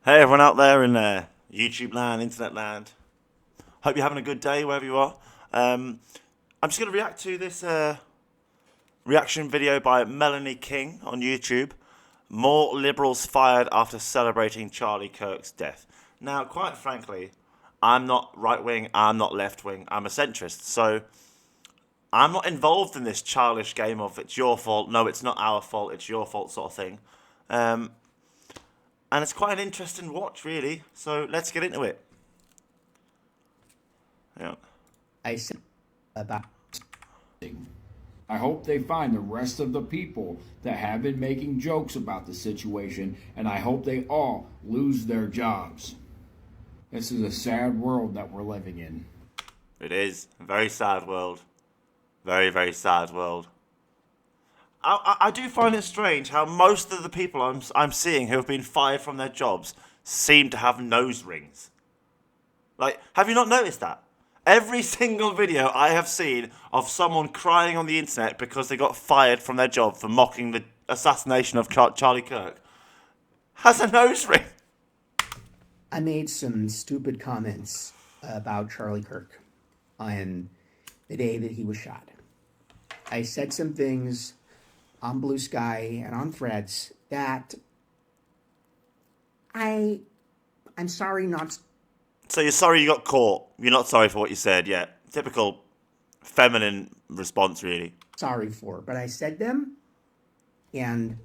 Hey everyone out there in YouTube land, internet land. Hope you're having a good day wherever you are. I'm just going to react to this reaction video by Melanie King on YouTube. More liberals fired after celebrating Charlie Kirk's death. Now, quite frankly, I'm not right wing, I'm not left wing, I'm a centrist. So I'm not involved in this childish game of it's your fault, no, it's not our fault, it's your fault sort of thing. And it's quite an interesting watch, really. So let's get into it. Yeah. I said about. I hope they find the rest of the people that have been making jokes about the situation, and I hope they all lose their jobs. This is a sad world that we're living in. It is a very sad world. Very, very sad world. I do find it strange how most of the people I'm seeing who have been fired from their jobs seem to have nose rings. Like, have you not noticed that? Every single video I have seen of someone crying on the internet because they got fired from their job for mocking the assassination of Charlie Kirk has a nose ring. I made some stupid comments about Charlie Kirk on the day that he was shot. I said some things on Blue Sky and on Threads that I'm sorry not. So you're sorry you got caught. You're not sorry for what you said. Yeah, typical feminine response, really. Sorry for, but I said them, and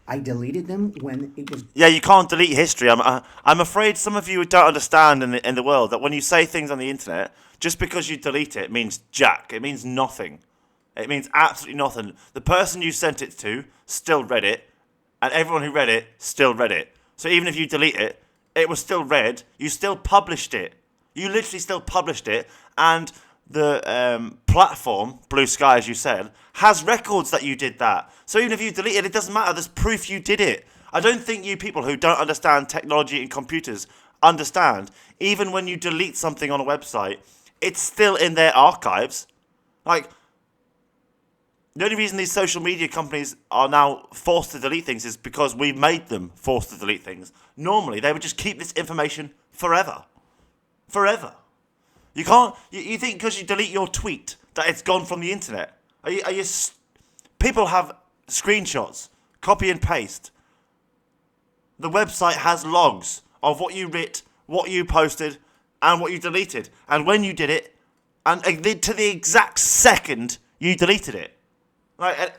I deleted them when it was. Yeah, you can't delete history. I'm afraid some of you don't understand in the world that when you say things on the internet, just because you delete it means jack. It means nothing. It means absolutely nothing. The person you sent it to still read it, and everyone who read it still read it. So even if you delete it, it was still read. You still published it. You literally still published it, and the platform, Blue Sky, as you said, has records that you did that. So even if you delete it, it doesn't matter. There's proof you did it. I don't think you people who don't understand technology and computers understand. Even when you delete something on a website, it's still in their archives. Like, the only reason these social media companies are now forced to delete things is because we've made them forced to delete things. Normally, they would just keep this information forever. Forever. You can't. You think because you delete your tweet that it's gone from the internet? People have screenshots, copy and paste. The website has logs of what you writ, what you posted, and what you deleted, and when you did it, and to the exact second you deleted it. Like,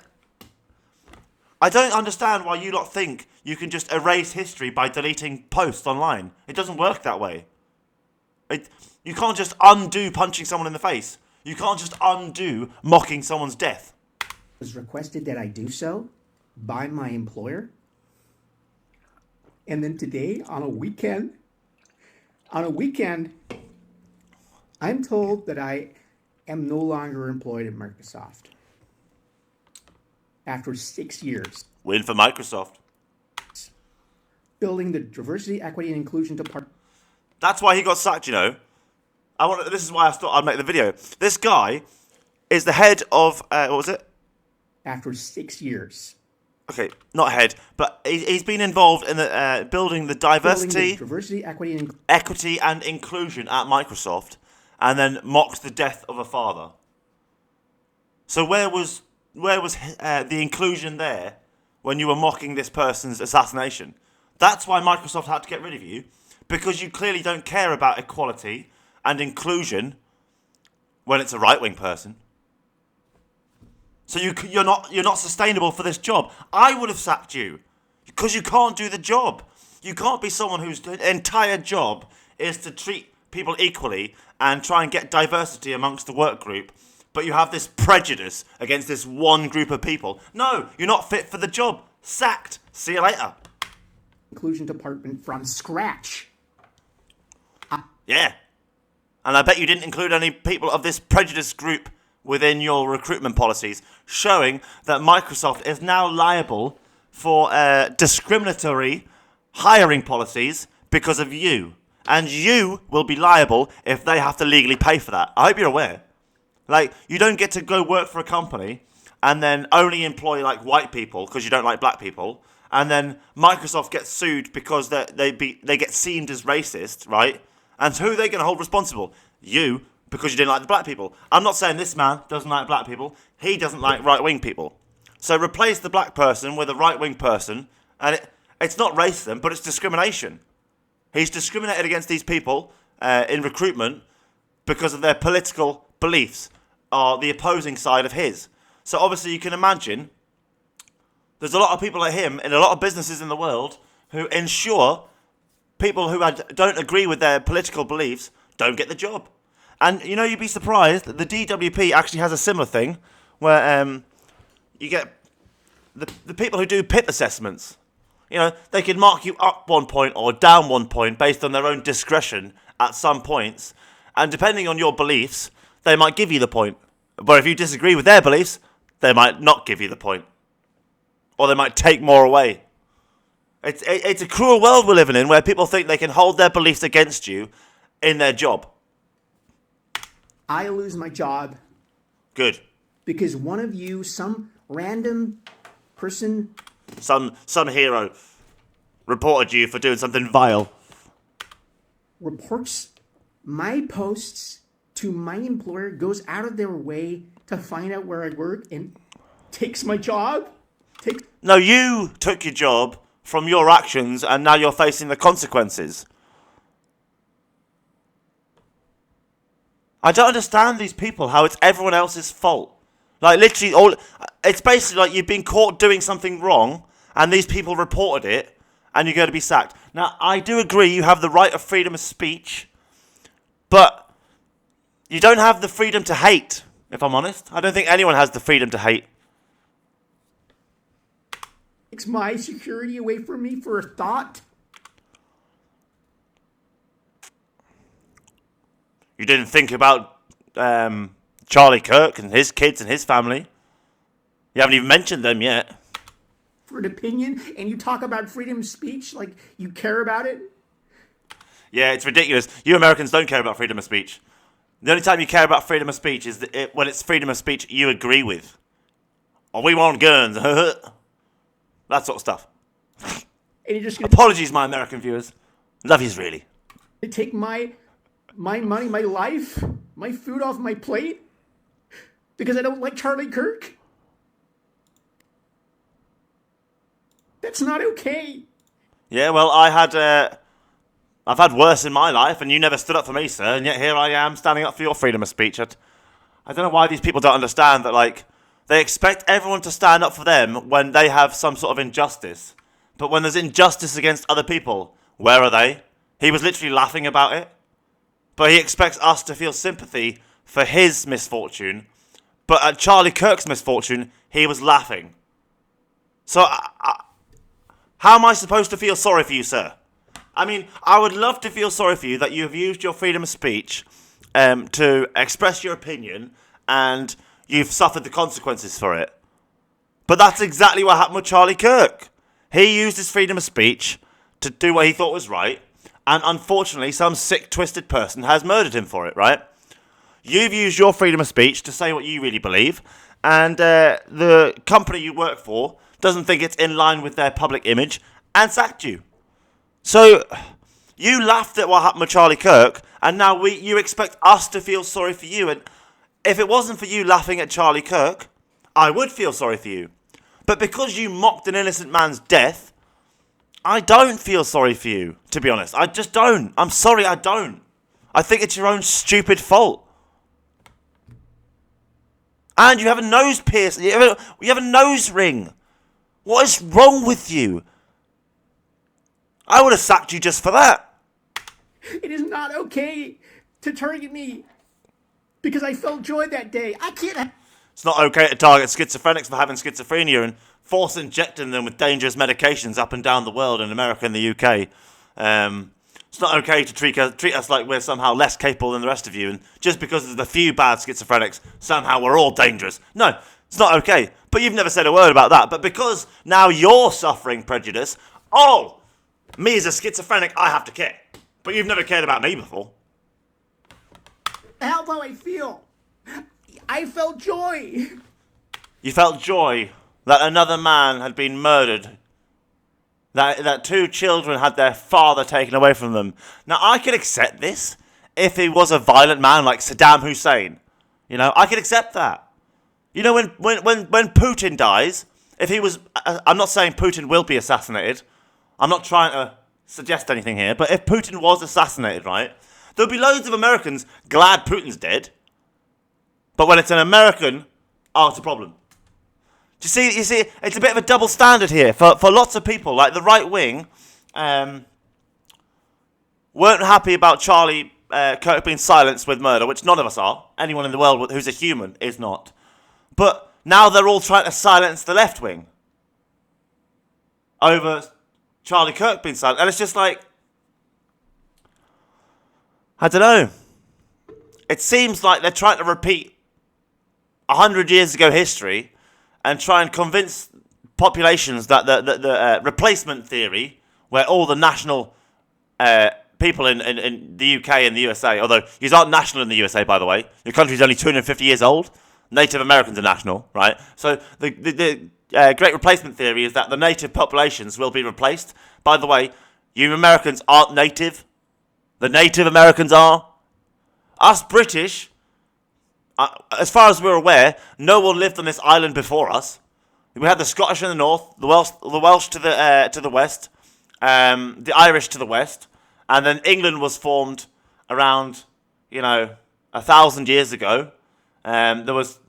I don't understand why you lot think you can just erase history by deleting posts online. It doesn't work that way. You can't just undo punching someone in the face. You can't just undo mocking someone's death. It was requested that I do so by my employer. And then today, on a weekend, I'm told that I am no longer employed at Microsoft. After 6 years. Win for Microsoft. Building the diversity, equity, and inclusion department. That's why he got sacked, you know. This is why I thought I'd make the video. This guy is the head of, what was it? After 6 years. Okay, not head, but he's been involved in the building the diversity, equity, and inclusion at Microsoft, and then mocked the death of a father. So where was the inclusion there when you were mocking this person's assassination? That's why Microsoft had to get rid of you, because you clearly don't care about equality and inclusion when it's a right-wing person. So you're not sustainable for this job. I would have sacked you because you can't do the job. You can't be someone whose entire job is to treat people equally and try and get diversity amongst the work group, but you have this prejudice against this one group of people. No, you're not fit for the job. Sacked. See you later. Inclusion department from scratch. Yeah. And I bet you didn't include any people of this prejudice group within your recruitment policies, showing that Microsoft is now liable for discriminatory hiring policies because of you. And you will be liable if they have to legally pay for that. I hope you're aware. Like, you don't get to go work for a company and then only employ, like, white people because you don't like black people, and then Microsoft gets sued because they get seen as racist, right? And who are they going to hold responsible? You, because you didn't like the black people. I'm not saying this man doesn't like black people. He doesn't like right-wing people. So replace the black person with a right-wing person, and it's not racism, but it's discrimination. He's discriminated against these people in recruitment because of their political beliefs are the opposing side of his. So obviously you can imagine there's a lot of people like him in a lot of businesses in the world who ensure people who don't agree with their political beliefs don't get the job. And, you know, you'd be surprised that the DWP actually has a similar thing where you get the people who do PIP assessments. You know, they can mark you up 1 point or down 1 point based on their own discretion at some points. And depending on your beliefs, they might give you the point. But if you disagree with their beliefs, they might not give you the point. Or they might take more away. It's a cruel world we're living in where people think they can hold their beliefs against you in their job. I lose my job Good. because one of you, some random person, Some hero reported you for doing something vile. reports my posts to my employer, goes out of their way to find out where I work, and takes my job. No, you took your job from your actions and now you're facing the consequences. I don't understand these people, how it's everyone else's fault. Like, literally, it's basically like you've been caught doing something wrong and these people reported it and you're going to be sacked. Now, I do agree you have the right of freedom of speech, but you don't have the freedom to hate, if I'm honest. I don't think anyone has the freedom to hate. Takes my security away from me for a thought. You didn't think about Charlie Kirk and his kids and his family. You haven't even mentioned them yet. For an opinion, and you talk about freedom of speech like you care about it. Yeah, it's ridiculous. You Americans don't care about freedom of speech. The only time you care about freedom of speech is when it's freedom of speech you agree with. Or we want guns. That sort of stuff. And you're just going Apologies, my American viewers. Love yous, really. to take my money, my life, my food off my plate because I don't like Charlie Kirk. That's not okay. Yeah, well, I've had worse in my life, and you never stood up for me, sir, and yet here I am standing up for your freedom of speech. I don't know why these people don't understand that, like, they expect everyone to stand up for them when they have some sort of injustice. But when there's injustice against other people, where are they? He was literally laughing about it. But he expects us to feel sympathy for his misfortune. But at Charlie Kirk's misfortune, he was laughing. So, how am I supposed to feel sorry for you, sir? I mean, I would love to feel sorry for you that you have used your freedom of speech to express your opinion and you've suffered the consequences for it. But that's exactly what happened with Charlie Kirk. He used his freedom of speech to do what he thought was right, and unfortunately some sick, twisted person has murdered him for it, right? You've used your freedom of speech to say what you really believe, and the company you work for doesn't think it's in line with their public image and sacked you. So, you laughed at what happened with Charlie Kirk, and now you expect us to feel sorry for you. And if it wasn't for you laughing at Charlie Kirk, I would feel sorry for you. But because you mocked an innocent man's death, I don't feel sorry for you, to be honest. I just don't. I'm sorry, I don't. I think it's your own stupid fault. And you have a nose piercing. You have a nose ring. What is wrong with you? I would have sacked you just for that. It is not okay to target me because I felt joy that day. I can't. It's not okay to target schizophrenics for having schizophrenia and force injecting them with dangerous medications up and down the world in America and the UK. It's not okay to treat us like we're somehow less capable than the rest of you, and just because there's a few bad schizophrenics, somehow we're all dangerous. No, it's not okay. But you've never said a word about that. But because now you're suffering prejudice, me as a schizophrenic, I have to care. But you've never cared about me before. How do I feel? I felt joy. You felt joy that another man had been murdered that two children had their father taken away from them. Now, I could accept this if he was a violent man like Saddam Hussein. I could accept that. When Putin dies, if he was... I'm not saying Putin will be assassinated. I'm not trying to suggest anything here, but if Putin was assassinated, right, there'll be loads of Americans glad Putin's dead. But when it's an American, it's a problem. You see, it's a bit of a double standard here for lots of people. Like the right wing, weren't happy about Charlie Kirk being silenced with murder, which none of us are. Anyone in the world who's a human is not. But now they're all trying to silence the left wing over Charlie Kirk being silenced, and it's just like, I don't know. It seems like they're trying to repeat 100 years ago history and try and convince populations that the replacement theory, where all the national people in the UK and the USA, although you aren't national in the USA, by the way, your country's only 250 years old. Native Americans are national, right? So the Great Replacement Theory is that the native populations will be replaced. By the way, you Americans aren't native. The Native Americans are. Us British, as far as we're aware, no one lived on this island before us. We had the Scottish in the north, the Welsh to the west, the Irish to the west, and then England was formed around 1,000 years ago. There was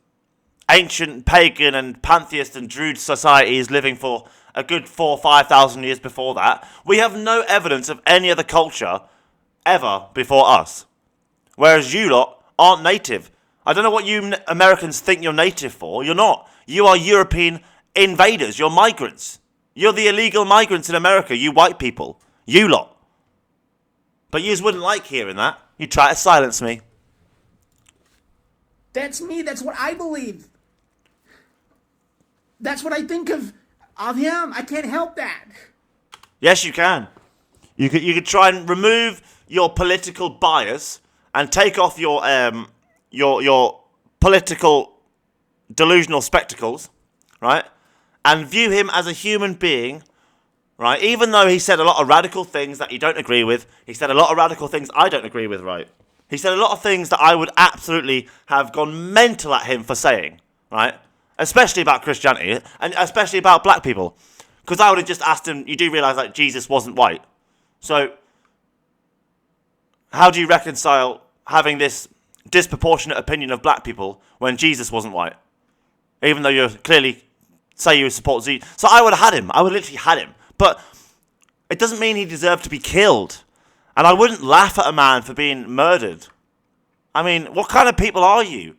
ancient pagan and pantheist and druid societies living for a good 4,000 or 5,000 years before that. We have no evidence of any other culture ever before us. Whereas you lot aren't native. I don't know what you Americans think you're native for. You're not. You are European invaders. You're migrants. You're the illegal migrants in America, you white people. You lot. But yous wouldn't like hearing that. You try to silence me. That's me. That's what I believe. That's what I think of him. I can't help that. Yes, you can. You could try and remove your political bias and take off your political delusional spectacles, right? And view him as a human being, right? Even though he said a lot of radical things that you don't agree with, he said a lot of radical things I don't agree with, right? He said a lot of things that I would absolutely have gone mental at him for saying, right? Especially about Christianity, and especially about black people. Because I would have just asked him, you do realise that Jesus wasn't white. So, how do you reconcile having this disproportionate opinion of black people when Jesus wasn't white? Even though you clearly say you support Z. So I would have had him. I would literally had him. But it doesn't mean he deserved to be killed. And I wouldn't laugh at a man for being murdered. I mean, what kind of people are you?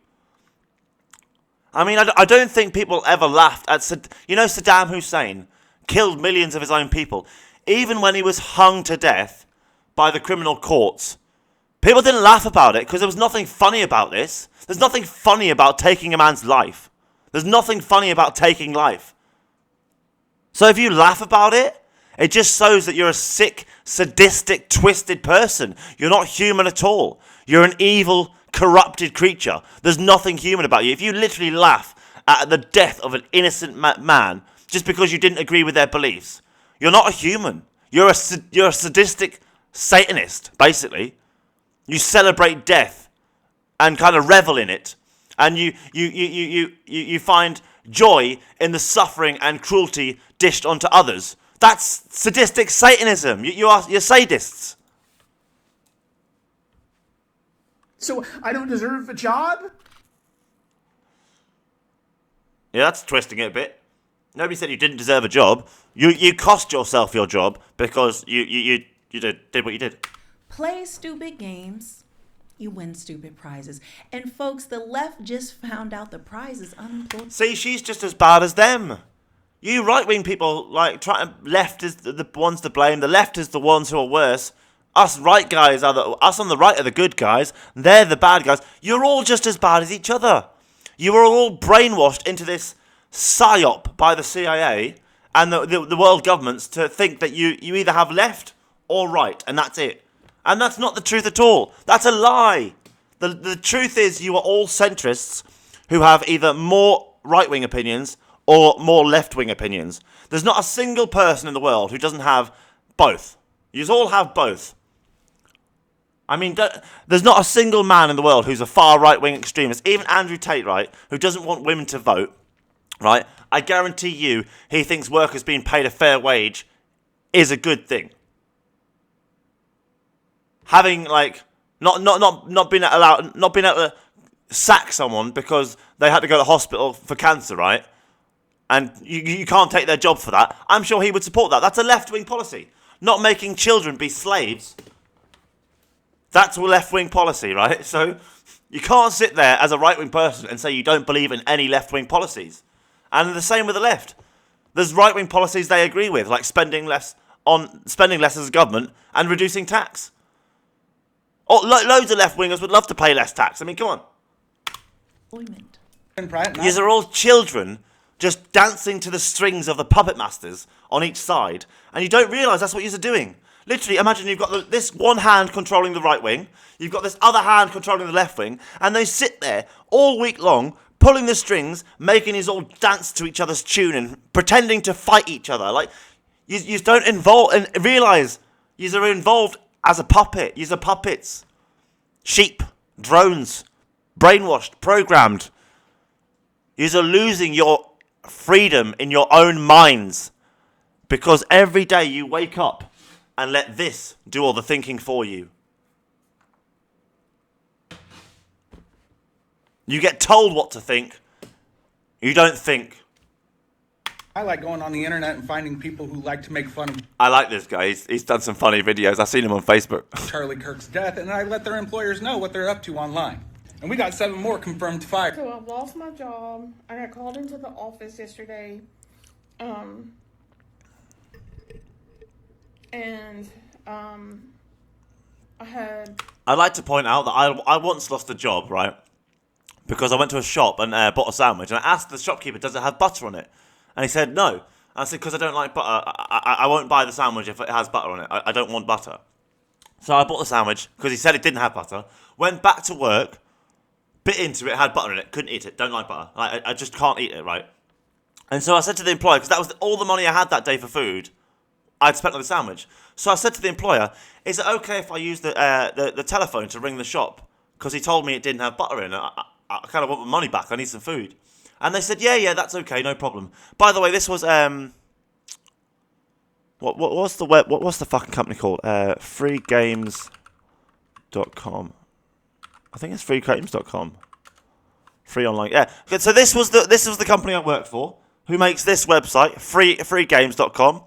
I mean, I don't think people ever laughed at... Saddam Hussein killed millions of his own people. Even when he was hung to death by the criminal courts, people didn't laugh about it because there was nothing funny about this. There's nothing funny about taking a man's life. There's nothing funny about taking life. So if you laugh about it, it just shows that you're a sick, sadistic, twisted person. You're not human at all. You're an evil, corrupted creature. There's nothing human about you. If you literally laugh at the death of an innocent man just because you didn't agree with their beliefs, you're not a human. You're a sadistic Satanist, basically. You celebrate death and kind of revel in it. And you find joy in the suffering and cruelty dished onto others. That's sadistic Satanism. You're sadists. So I don't deserve a job? Yeah, that's twisting it a bit. Nobody said you didn't deserve a job. You cost yourself your job because you did what you did. Play stupid games, you win stupid prizes. And folks, the left just found out the prize is unemployment. See, she's just as bad as them. You right-wing people, left is the ones to blame. The left is the ones who are worse. Us right guys us on the right are the good guys. They're the bad guys. You're all just as bad as each other. You are all brainwashed into this psyop by the CIA and the world governments to think that you either have left or right, and that's it. And that's not the truth at all. That's a lie. The truth is you are all centrists who have either more right-wing opinions or more left-wing opinions. There's not a single person in the world who doesn't have both. You all have both. I mean, there's not a single man in the world who's a far right-wing extremist. Even Andrew Tate, right, who doesn't want women to vote, right? I guarantee you he thinks workers being paid a fair wage is a good thing. Having, like, not being able to sack someone because they had to go to hospital for cancer, right? And you can't take their job for that. I'm sure he would support that. That's a left-wing policy. Not making children be slaves. That's a left-wing policy, right? So you can't sit there as a right-wing person and say you don't believe in any left-wing policies. And the same with the left. There's right-wing policies they agree with, like spending less as a government and reducing tax. Loads of left-wingers would love to pay less tax. I mean, come on. These are all children just dancing to the strings of the puppet masters on each side, and you don't realise that's what you're doing. Literally, imagine you've got this one hand controlling the right wing, you've got this other hand controlling the left wing, and they sit there all week long, pulling the strings, making us all dance to each other's tune and pretending to fight each other. Like, you don't involve and realise you're involved as a puppet. You're puppets. Sheep. Drones. Brainwashed. Programmed. You're losing your freedom in your own minds because every day you wake up and let this do all the thinking for you. You get told what to think. You don't think. I like going on the internet and finding people who like to make fun of I like this guy. He's done some funny videos. I've seen him on Facebook. Charlie Kirk's death, and I let their employers know what they're up to online. And we got 7 more confirmed fired. So I've lost my job. I got called into the office yesterday. I'd like to point out that I once lost a job, right? Because I went to a shop and bought a sandwich, and I asked the shopkeeper, does it have butter on it? And he said no. And I said, because I don't like butter, I won't buy the sandwich if it has butter on it. I don't want butter. So I bought the sandwich, because he said it didn't have butter, went back to work, bit into it, had butter in it, couldn't eat it, don't like butter. I just can't eat it, right? And so I said to the employer, because that was all the money I had that day for food, I'd spent on the sandwich. So I said to the employer, is it okay if I use the telephone to ring the shop? Because he told me it didn't have butter in it. I kind of want my money back, I need some food. And they said, yeah, that's okay, no problem. By the way, this was, what's the fucking company called? freegames.com. I think it's freegames.com. Free online, yeah. So this was the company I worked for, who makes this website, freegames.com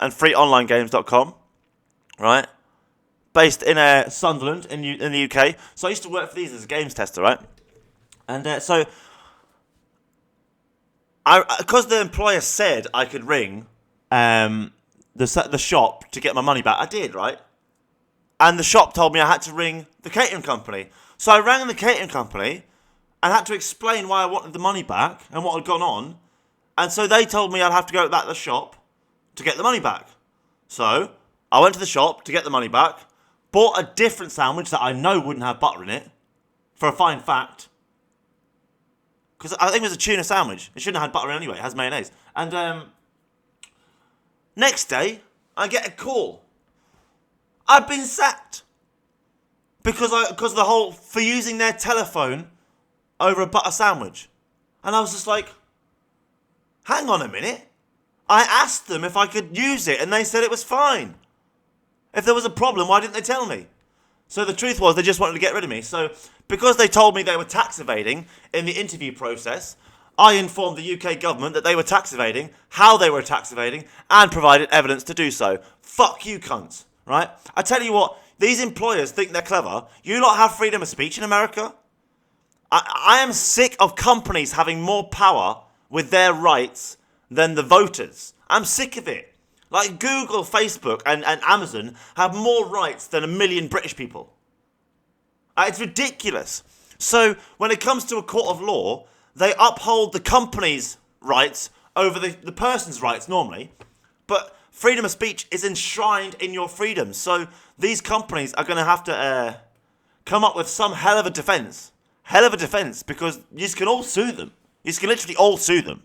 and freeonlinegames.com, right? Based in Sunderland in the UK. So I used to work for these as a games tester, right? And so, because the employer said I could ring the shop to get my money back, I did, right? And the shop told me I had to ring the catering company. So I rang the catering company and had to explain why I wanted the money back and what had gone on. And so they told me I'd have to go back to the shop to get the money back. So I went to the shop to get the money back, bought a different sandwich that I know wouldn't have butter in it, for a fine fact. Because I think it was a tuna sandwich. It shouldn't have had butter in anyway. It has mayonnaise. And next day, I get a call. I've been sacked. Because for using their telephone over a butter sandwich. And I was just like, hang on a minute. I asked them if I could use it and they said it was fine. If there was a problem, why didn't they tell me? So the truth was they just wanted to get rid of me. So because they told me they were tax evading in the interview process, I informed the UK government that they were tax evading, how they were tax evading, and provided evidence to do so. Fuck you cunts, right? I tell you what, these employers think they're clever. You lot have freedom of speech in America? I am sick of companies having more power with their rights than the voters. I'm sick of it. Like Google, Facebook, and Amazon have more rights than 1 million British people. It's ridiculous. So when it comes to a court of law, they uphold the company's rights over the person's rights normally. But freedom of speech is enshrined in your freedom. So these companies are going to have to come up with some hell of a defense. Hell of a defense, because you can all sue them. You can literally all sue them.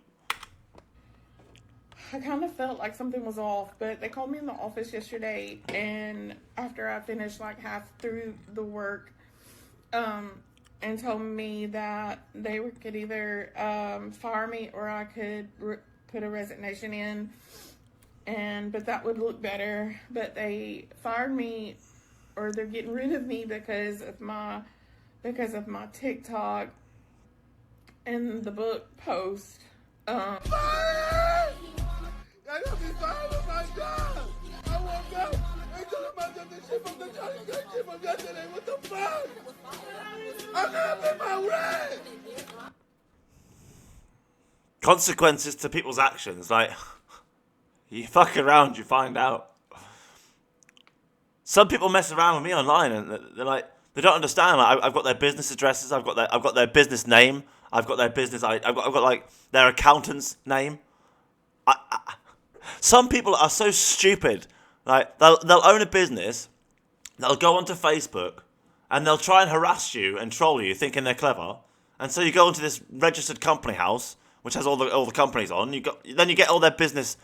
I kind of felt like something was off, but they called me in the office yesterday, and after I finished like half through the work, and told me that they could either fire me or I could put a resignation in, but that would look better. But they fired me, or they're getting rid of me because of my TikTok and the book post. I got me fired from my job. I woke up and told about the shit from the Charlie Kirk shit from yesterday. What the fuck? I'm gonna pay my rent. Consequences to people's actions. Like, you fuck around, you find out. Some people mess around with me online, and they're like, they don't understand. Like, I've got their business addresses. I've got their business name. I've got their business. I've got like their accountant's name. Some people are so stupid. Like, they'll own a business, they'll go onto Facebook, and they'll try and harass you and troll you, thinking they're clever. And so you go into this registered company house, which has all the companies on. Then you get all their business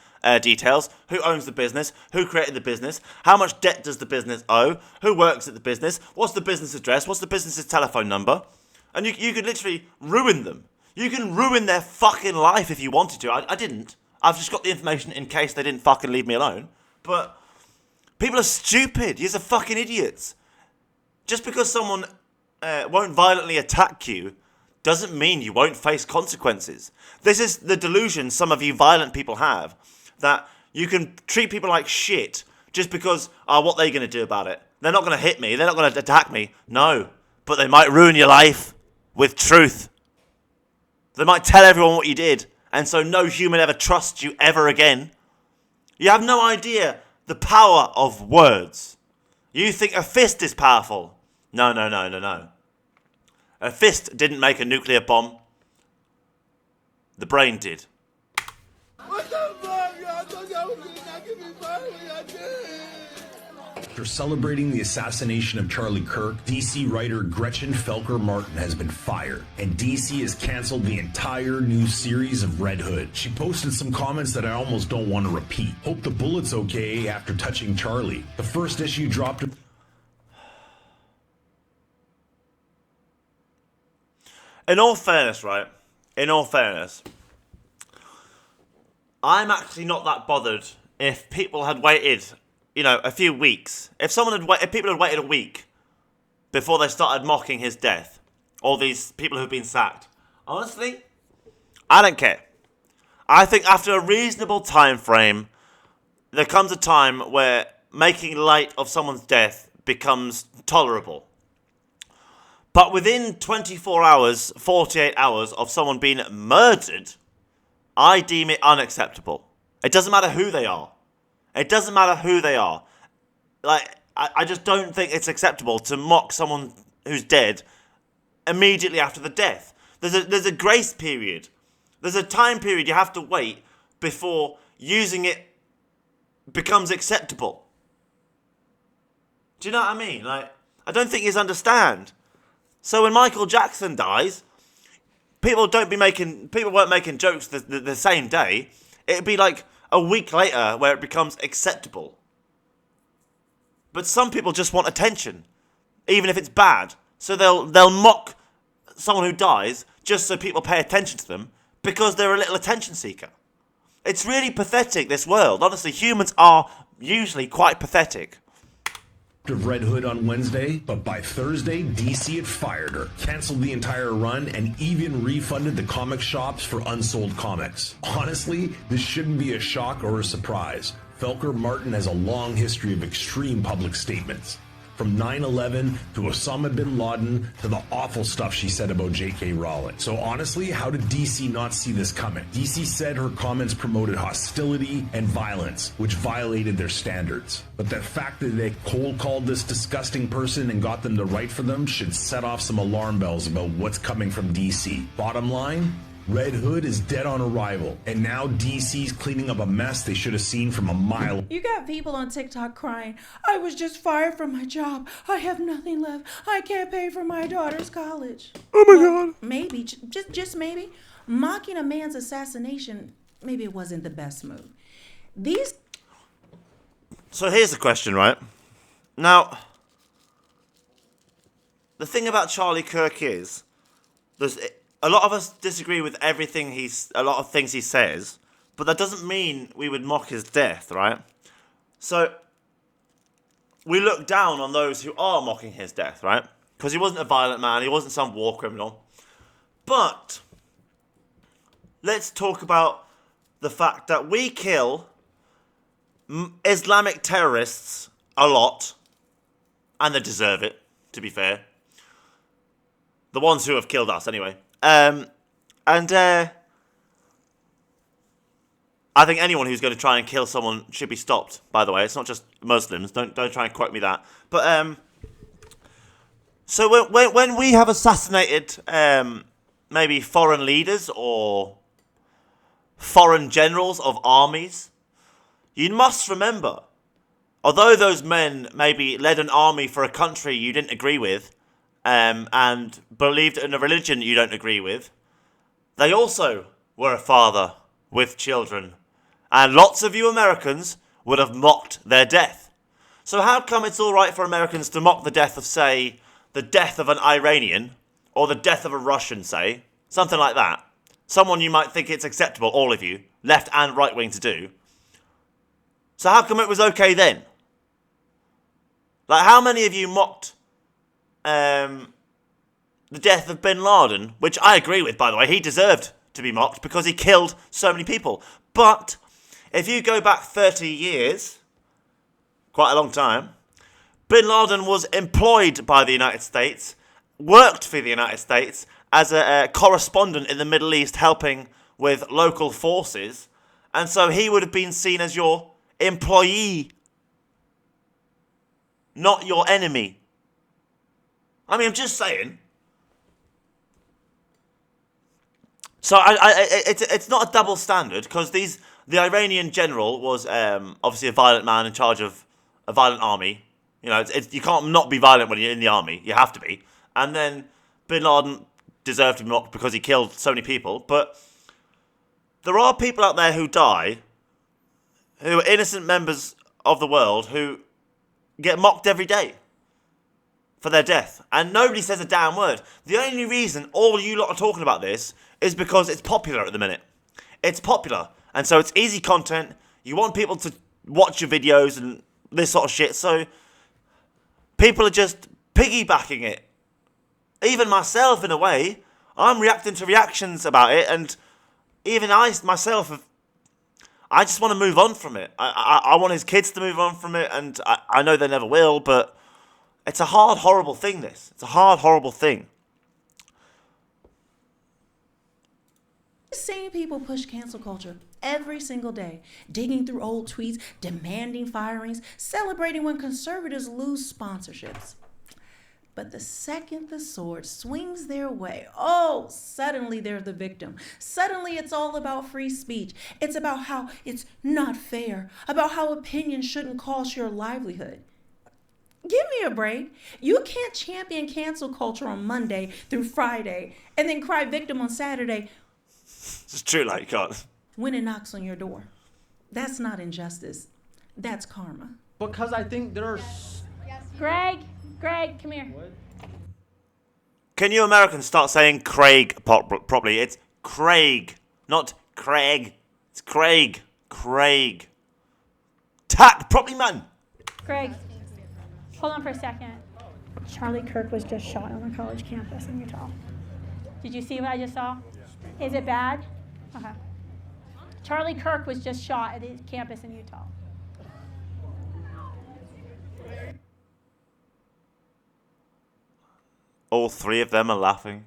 details: who owns the business, who created the business, how much debt does the business owe, who works at the business, what's the business address, what's the business's telephone number, and you could literally ruin them. You can ruin their fucking life if you wanted to. I didn't. I've just got the information in case they didn't fucking leave me alone. But people are stupid. You're fucking idiots. Just because someone won't violently attack you doesn't mean you won't face consequences. This is the delusion some of you violent people have, that you can treat people like shit just because, what are they going to do about it? They're not going to hit me. They're not going to attack me. No, but they might ruin your life with truth. They might tell everyone what you did, and so no human ever trusts you ever again. You have no idea the power of words. You think a fist is powerful. No. A fist didn't make a nuclear bomb. The brain did. What the fuck? Y'all thought y'all was gonna not get me fired when y'all did. After celebrating the assassination of Charlie Kirk, DC writer Gretchen Felker Martin has been fired, and DC has canceled the entire new series of Red Hood. She posted some comments that I almost don't want to repeat. Hope the bullet's okay after touching Charlie. The first issue dropped. In all fairness, right? In all fairness, I'm actually not that bothered if people had waited, a few weeks. If people had waited a week before they started mocking his death, all these people who've been sacked. Honestly, I don't care. I think after a reasonable time frame, there comes a time where making light of someone's death becomes tolerable. But within 24 hours, 48 hours of someone being murdered, I deem it unacceptable. It doesn't matter who they are. It doesn't matter who they are. Like, I just don't think it's acceptable to mock someone who's dead immediately after the death. There's a grace period. There's a time period you have to wait before using it becomes acceptable. Do you know what I mean? Like, I don't think you understand. So when Michael Jackson dies, people weren't making jokes the same day. It'd be like a week later where it becomes acceptable. But some people just want attention, even if it's bad. So they'll mock someone who dies just so people pay attention to them because they're a little attention seeker. It's really pathetic, this world. Honestly, humans are usually quite pathetic. Of Red Hood on Wednesday, but by Thursday, DC had fired her, canceled the entire run, and even refunded the comic shops for unsold comics. Honestly, this shouldn't be a shock or a surprise. Felker Martin has a long history of extreme public statements. From 9/11 to Osama bin Laden to the awful stuff she said about J.K. Rowling. So honestly, how did DC not see this coming? DC said her comments promoted hostility and violence, which violated their standards. But the fact that they cold called this disgusting person and got them to write for them should set off some alarm bells about what's coming from DC. Bottom line, Red Hood is dead on arrival, and now DC's cleaning up a mess they should have seen from a mile. You got people on TikTok crying, I was just fired from my job. I have nothing left. I can't pay for my daughter's college. Oh my God. Maybe, just maybe, mocking a man's assassination maybe it wasn't the best move. These So here's the question, right? Now, the thing about Charlie Kirk is, there's a lot of us disagree with a lot of things he says, but that doesn't mean we would mock his death, right? So, we look down on those who are mocking his death, right? Because he wasn't a violent man, he wasn't some war criminal. But, let's talk about the fact that we kill Islamic terrorists a lot, and they deserve it, to be fair. The ones who have killed us, anyway. I think anyone who's going to try and kill someone should be stopped, by the way. It's not just Muslims. Don't try and quote me that. But, so when we have assassinated, maybe foreign leaders or foreign generals of armies, you must remember, although those men maybe led an army for a country you didn't agree with, and believed in a religion you don't agree with, they also were a father with children. And lots of you Americans would have mocked their death. So how come it's alright for Americans to mock the death of, say, the death of an Iranian, or the death of a Russian, say, something like that? Someone you might think it's acceptable, all of you, left and right wing, to do. So how come it was okay then? Like, how many of you mocked the death of Bin Laden, which I agree with, by the way. He deserved to be mocked because he killed so many people. But if you go back 30 years, quite a long time, Bin Laden was employed by the United States, worked for the United States as a correspondent in the Middle East, helping with local forces, and so he would have been seen as your employee, not your enemy. I mean, I'm just saying. So it's not a double standard, because the Iranian general was obviously a violent man in charge of a violent army. You know, you can't not be violent when you're in the army. You have to be. And then Bin Laden deserved to be mocked because he killed so many people. But there are people out there who die, who are innocent members of the world, who get mocked every day for their death. And nobody says a damn word. The only reason all you lot are talking about this is because it's popular at the minute. It's popular. And so it's easy content. You want people to watch your videos and this sort of shit. So people are just piggybacking it. Even myself, in a way, I'm reacting to reactions about it. And even I, myself, I just want to move on from it. I want his kids to move on from it. And I know they never will, but it's a hard, horrible thing, this. It's a hard, horrible thing. same people push cancel culture every single day, digging through old tweets, demanding firings, celebrating when conservatives lose sponsorships. But the second the sword swings their way, oh, suddenly they're the victim. Suddenly it's all about free speech. It's about how it's not fair, about how opinion shouldn't cost your livelihood. Give me a break. You can't champion cancel culture on Monday through Friday and then cry victim on Saturday. It's true, like, you can't. When it knocks on your door. That's not injustice. That's karma. Because I think there are... Greg, come here. What? Can you Americans start saying Craig properly? It's Craig, not Craig. It's Craig. Craig. Tack properly, man. Greg, hold on for a second. Charlie Kirk was just shot on a college campus in Utah. Did you see what I just saw? Is it bad? Okay. Charlie Kirk was just shot at his campus in Utah. All three of them are laughing.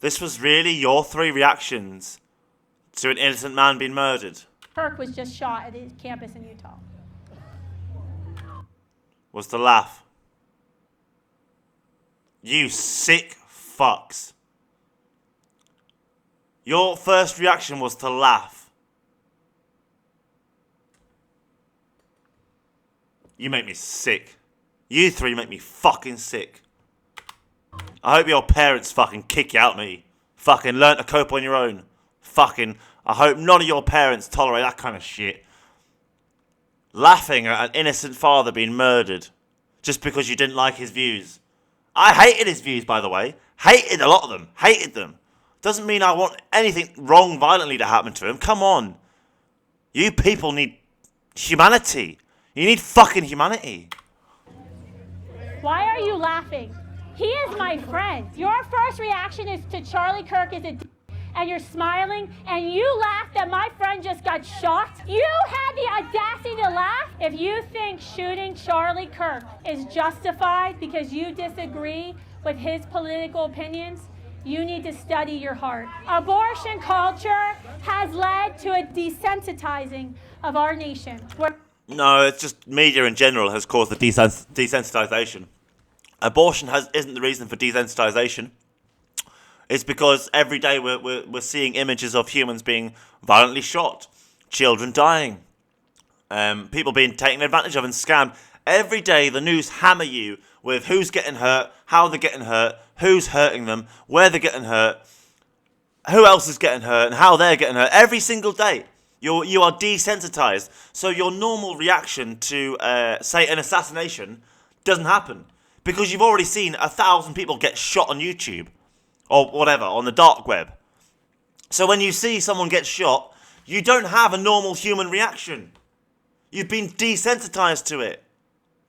This was really your three reactions to an innocent man being murdered. Kirk was just shot at his campus in Utah. Was to laugh. You sick fucks. Your first reaction was to laugh. You make me sick. You three make me fucking sick. I hope your parents fucking kick you out me. Fucking learn to cope on your own. Fucking, I hope none of your parents tolerate that kind of shit. Laughing at an innocent father being murdered just because you didn't like his views. I hated his views, by the way. Hated a lot of them. Hated them. Doesn't mean I want anything wrong violently to happen to him. Come on. You people need humanity. You need fucking humanity. Why are you laughing? He is my friend. Your first reaction is to Charlie Kirk is a d- and you're smiling, and you laugh that my friend just got shot? You had the audacity to laugh? If you think shooting Charlie Kirk is justified because you disagree with his political opinions, you need to study your heart. Abortion culture has led to a desensitizing of our nation. No, it's just media in general has caused the desensitization. Abortion isn't the reason for desensitization. It's because every day we're seeing images of humans being violently shot, children dying, people being taken advantage of and scammed. Every day the news hammer you with who's getting hurt, how they're getting hurt, who's hurting them, where they're getting hurt, who else is getting hurt, and how they're getting hurt. Every single day. You are desensitized. So your normal reaction to, say, an assassination doesn't happen. Because you've already seen 1,000 people get shot on YouTube. Or whatever, on the dark web. So when you see someone get shot, you don't have a normal human reaction. You've been desensitized to it.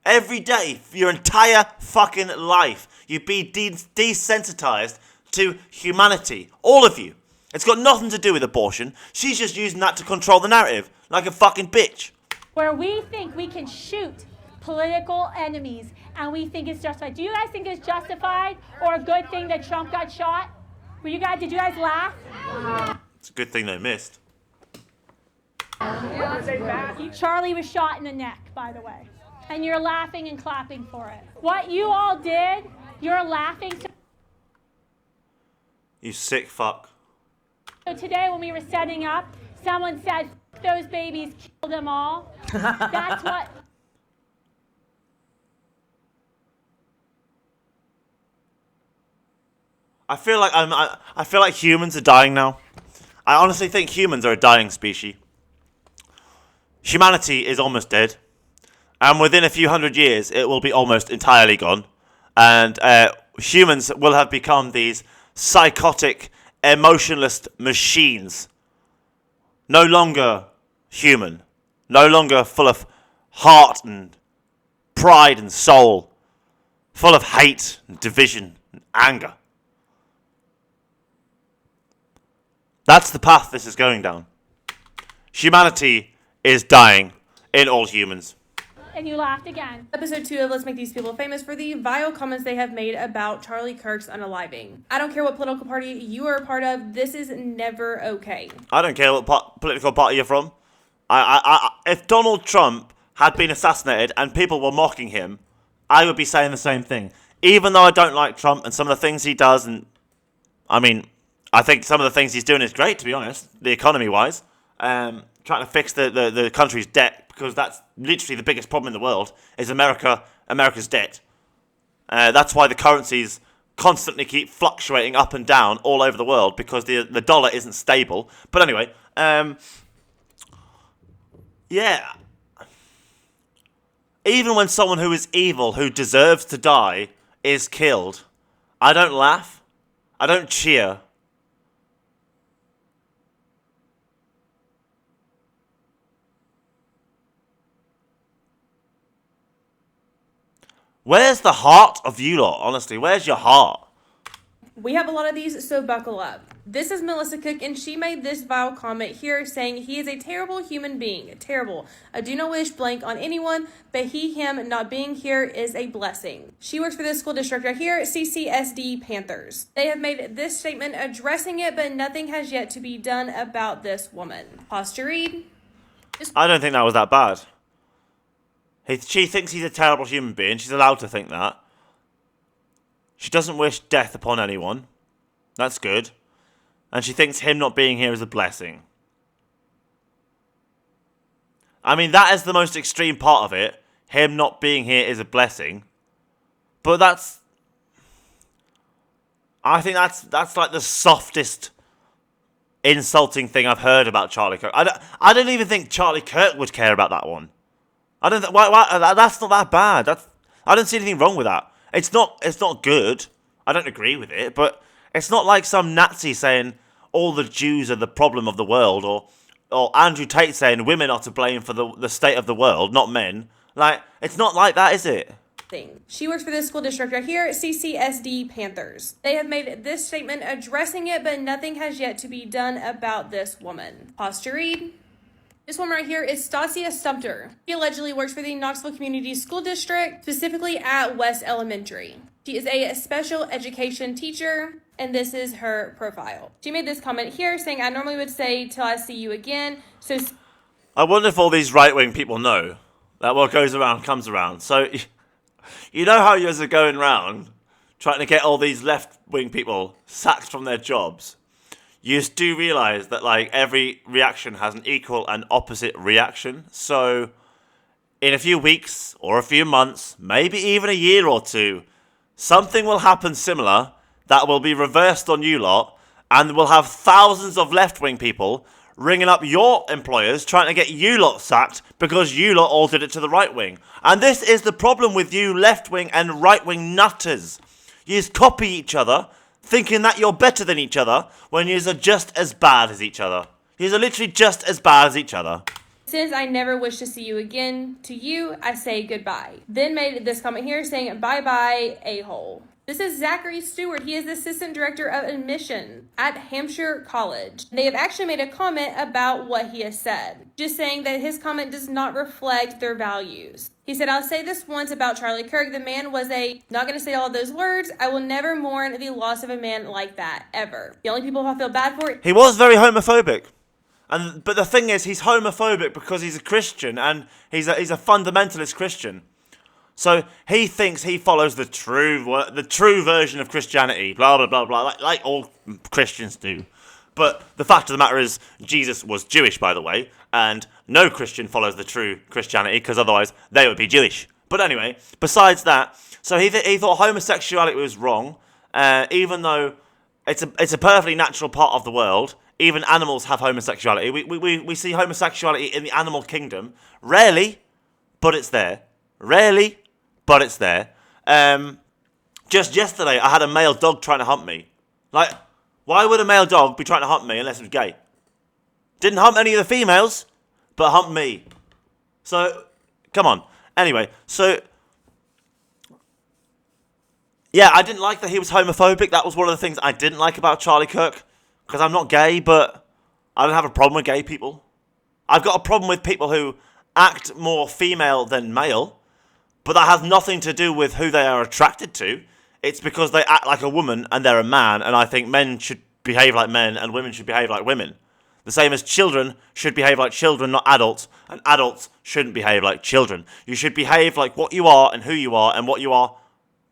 Every day, for your entire fucking life, you've been desensitized to humanity. All of you. It's got nothing to do with abortion. She's just using that to control the narrative. Like a fucking bitch. Where we think we can shoot political enemies and we think it's justified. Do you guys think it's justified or a good thing that Trump got shot? Did you guys laugh? It's a good thing they missed. Charlie was shot in the neck, by the way. And you're laughing and clapping for it. What you all did, you're laughing. You sick fuck. So today when we were setting up, someone said, those babies, kill them all. That's what... I feel like humans are dying now. I honestly think humans are a dying species. Humanity is almost dead, and within a few hundred years, it will be almost entirely gone. And humans will have become these psychotic, emotionless machines. No longer human, no longer full of heart and pride and soul, full of hate and division and anger. That's the path this is going down. Humanity is dying in all humans. And you laughed again. Episode 2 of Let's Make These People Famous for the vile comments they have made about Charlie Kirk's unaliving. I don't care what political party you are a part of, this is never okay. I don't care what political party you're from. If Donald Trump had been assassinated and people were mocking him, I would be saying the same thing. Even though I don't like Trump and some of the things he does, and I mean, I think some of the things he's doing is great, to be honest, the economy-wise. Trying to fix the country's debt, because that's literally the biggest problem in the world, is America's debt. That's why the currencies constantly keep fluctuating up and down all over the world, because the dollar isn't stable. But anyway, yeah. Even when someone who is evil, who deserves to die, is killed, I don't laugh. I don't cheer. Where's the heart of you lot, honestly? Where's your heart? We have a lot of these, so buckle up. This is Melissa Cook, and she made this vile comment here saying he is a terrible human being. Terrible. I do not wish blank on anyone, but him not being here is a blessing. She works for this school district right here, CCSD Panthers. They have made this statement addressing it, but nothing has yet to be done about this woman. Pause to read. I don't think that was that bad. She thinks he's a terrible human being. She's allowed to think that. She doesn't wish death upon anyone. That's good. And she thinks him not being here is a blessing. I mean, that is the most extreme part of it. Him not being here is a blessing. But I think that's like the softest insulting thing I've heard about Charlie Kirk. I don't even think Charlie Kirk would care about that one. I don't. Why, that's not that bad. I don't see anything wrong with that. It's not good. I don't agree with it, but it's not like some Nazi saying all the Jews are the problem of the world, or Andrew Tate saying women are to blame for the state of the world, not men. Like, it's not like that, is it? She works for the school district right here, CCSD Panthers. They have made this statement addressing it, but nothing has yet to be done about this woman. Pause to read. This woman right here is Stasia Sumter. She allegedly works for the Knoxville Community School District, specifically at West Elementary. She is a special education teacher, and this is her profile. She made this comment here saying, I normally would say till I see you again. So I wonder if all these right-wing people know that what goes around comes around. So you know how you're going around trying to get all these left-wing people sacked from their jobs? You just do realise that, like, every reaction has an equal and opposite reaction. So in a few weeks or a few months, maybe even a year or two, something will happen similar that will be reversed on you lot, and we'll have thousands of left-wing people ringing up your employers trying to get you lot sacked because you lot all did it to the right wing. And this is the problem with you left-wing and right-wing nutters. You just copy each other, thinking that you're better than each other, when you are just as bad as each other. You are literally just as bad as each other. Since I never wish to see you again, to you, I say goodbye. Then made this comment here saying, bye-bye, a-hole. This is Zachary Stewart. He is the Assistant Director of Admission at Hampshire College. They have actually made a comment about what he has said, just saying that his comment does not reflect their values. He said, I'll say this once about Charlie Kirk. The man was not going to say all of those words. I will never mourn the loss of a man like that, ever. The only people I feel bad for... He was very homophobic. But the thing is, he's homophobic because he's a Christian, and he's a fundamentalist Christian. So he thinks he follows the true version of Christianity, blah, blah, blah, blah, like all Christians do. But the fact of the matter is, Jesus was Jewish, by the way, and no Christian follows the true Christianity, because otherwise they would be Jewish. But anyway, besides that, so he thought homosexuality was wrong, even though it's a perfectly natural part of the world. Even animals have homosexuality. We see homosexuality in the animal kingdom. Rarely, but it's there. Rarely, but it's there. Just yesterday, I had a male dog trying to hunt me. Like, why would a male dog be trying to hunt me unless it was gay? Didn't hunt any of the females, but humped me. So, come on. Anyway, so... yeah, I didn't like that he was homophobic. That was one of the things I didn't like about Charlie Kirk. Because I'm not gay, but I don't have a problem with gay people. I've got a problem with people who act more female than male. But that has nothing to do with who they are attracted to. It's because they act like a woman and they're a man. And I think men should behave like men and women should behave like women. The same as children should behave like children, not adults. And adults shouldn't behave like children. You should behave like what you are and who you are and what you are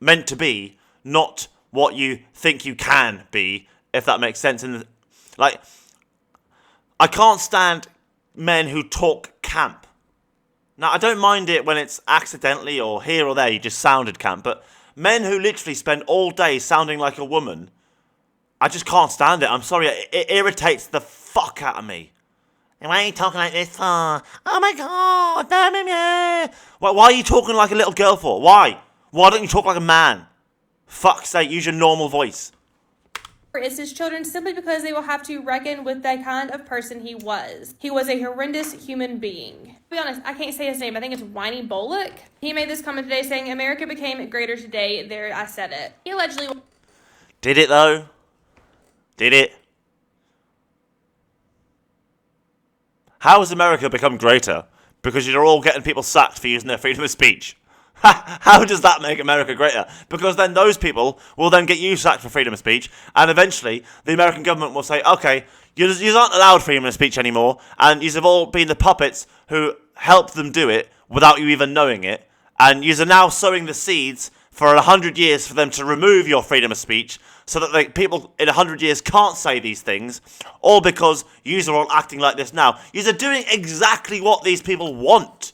meant to be. Not what you think you can be, if that makes sense. Like, I can't stand men who talk camp. Now, I don't mind it when it's accidentally or here or there, you just sounded camp, but men who literally spend all day sounding like a woman, I just can't stand it. I'm sorry, it irritates the fuck out of me. And why are you talking like this for? Oh my god, why are you talking like a little girl for? Why? Why don't you talk like a man? Fuck's sake, use your normal voice. Is his children simply because they will have to reckon with the kind of person he was. He was a horrendous human being. To be honest, I can't say his name. I think it's Whiny Bullock. He made this comment today saying, America became greater today. There, I said it. He allegedly... Did it, though? Did it? How has America become greater? Because you're all getting people sacked for using their freedom of speech. How does that make America greater? Because then those people will then get you sacked for freedom of speech, and eventually the American government will say, okay, you aren't allowed freedom of speech anymore, and you have all been the puppets who helped them do it without you even knowing it, and you are now sowing the seeds for 100 years for them to remove your freedom of speech, so that the people in 100 years can't say these things, all because you are all acting like this now. You are doing exactly what these people want.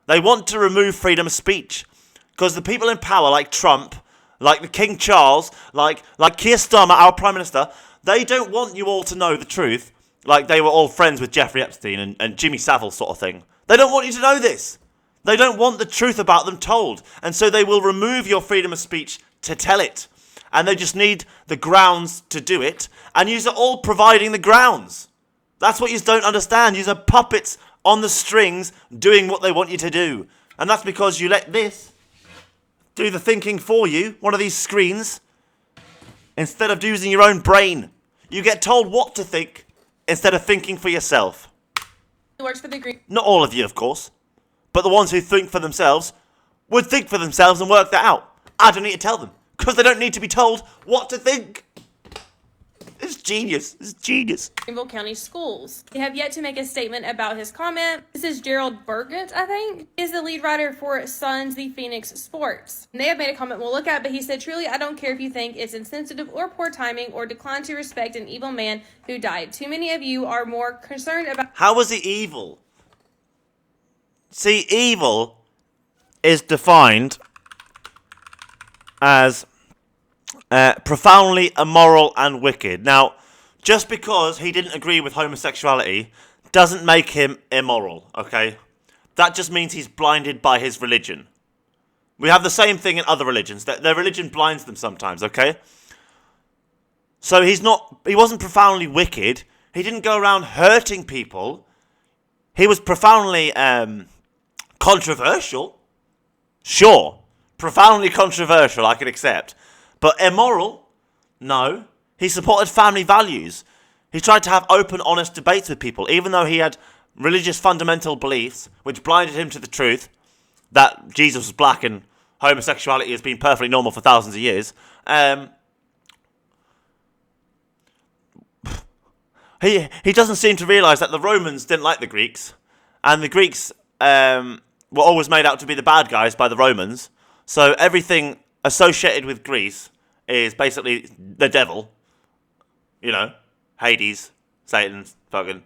They want to remove freedom of speech. Because the people in power, like Trump, like the King Charles, like Keir Starmer, our Prime Minister, they don't want you all to know the truth. Like they were all friends with Jeffrey Epstein and Jimmy Savile sort of thing. They don't want you to know this. They don't want the truth about them told. And so they will remove your freedom of speech to tell it. And they just need the grounds to do it. And yous are all providing the grounds. That's what yous don't understand. Yous are puppets on the strings doing what they want you to do. And that's because you let this do the thinking for you, one of these screens, instead of using your own brain. You get told what to think instead of thinking for yourself. It works for the Green. Not all of you, of course. But the ones who think for themselves would think for themselves and work that out. I don't need to tell them. Because they don't need to be told what to think. It's genius. It's genius. Greenville County Schools. They have yet to make a statement about his comment. This is Gerald Burgett, I think, is the lead writer for Sons the Phoenix Sports. And they have made a comment we'll look at, but he said, truly, I don't care if you think it's insensitive or poor timing or decline to respect an evil man who died. Too many of you are more concerned about... How was he evil? See, evil is defined as profoundly immoral and wicked. Now, just because he didn't agree with homosexuality doesn't make him immoral, okay? That just means he's blinded by his religion. We have the same thing in other religions. Their religion blinds them sometimes, okay? So he wasn't profoundly wicked. He didn't go around hurting people. He was profoundly controversial. Sure, profoundly controversial, I can accept. But immoral? No. He supported family values. He tried to have open, honest debates with people, even though he had religious fundamental beliefs, which blinded him to the truth that Jesus was black and homosexuality has been perfectly normal for thousands of years. He doesn't seem to realise that the Romans didn't like the Greeks, and the Greeks were always made out to be the bad guys by the Romans. So everything associated with Greece is basically the devil. You know, Hades, Satan, fucking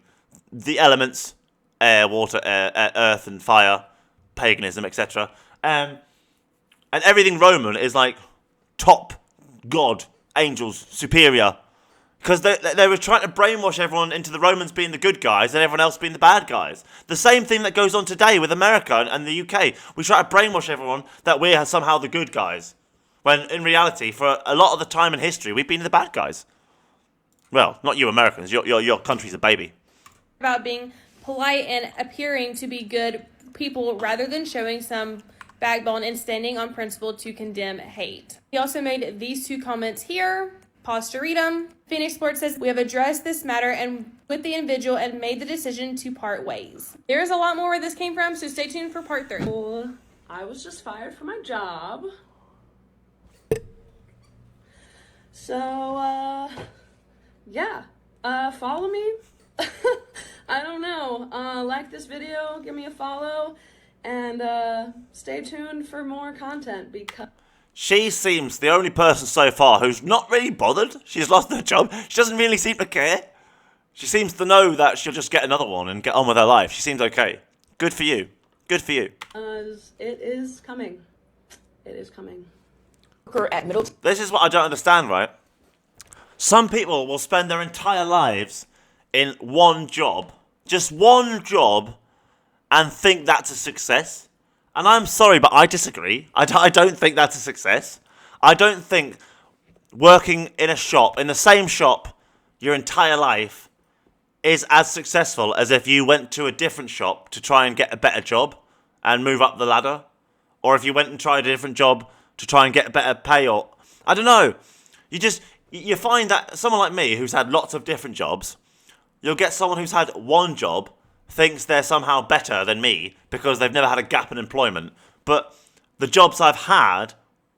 the elements, air, water, earth and fire, paganism, etc. And everything Roman is like top god, angels, superior. Because they were trying to brainwash everyone into the Romans being the good guys and everyone else being the bad guys. The same thing that goes on today with America and the UK. We try to brainwash everyone that we're somehow the good guys. When in reality, for a lot of the time in history, we've been the bad guys. Well, not you Americans. Your country's a baby. About being polite and appearing to be good people rather than showing some backbone and standing on principle to condemn hate. He also made these two comments here. Pause to read them. Phoenix Sports says, we have addressed this matter and with the individual and made the decision to part ways. There's a lot more where this came from, so stay tuned for part 3. I was just fired from my job. So, yeah, follow me. I don't know. Like this video, give me a follow, and stay tuned for more content because... She seems the only person so far who's not really bothered. She's lost her job. She doesn't really seem to care. She seems to know that she'll just get another one and get on with her life. She seems okay. Good for you. Good for you. It is coming. It is coming. This is what I don't understand, right? Some people will spend their entire lives in one job, just one job, and think that's a success. And I'm sorry, but I disagree. I don't think that's a success. I don't think working in a shop, in the same shop, your entire life is as successful as if you went to a different shop to try and get a better job and move up the ladder. Or if you went and tried a different job to try and get a better pay, or... I don't know. You find that someone like me, who's had lots of different jobs, you'll get someone who's had one job, thinks they're somehow better than me because they've never had a gap in employment. But the jobs I've had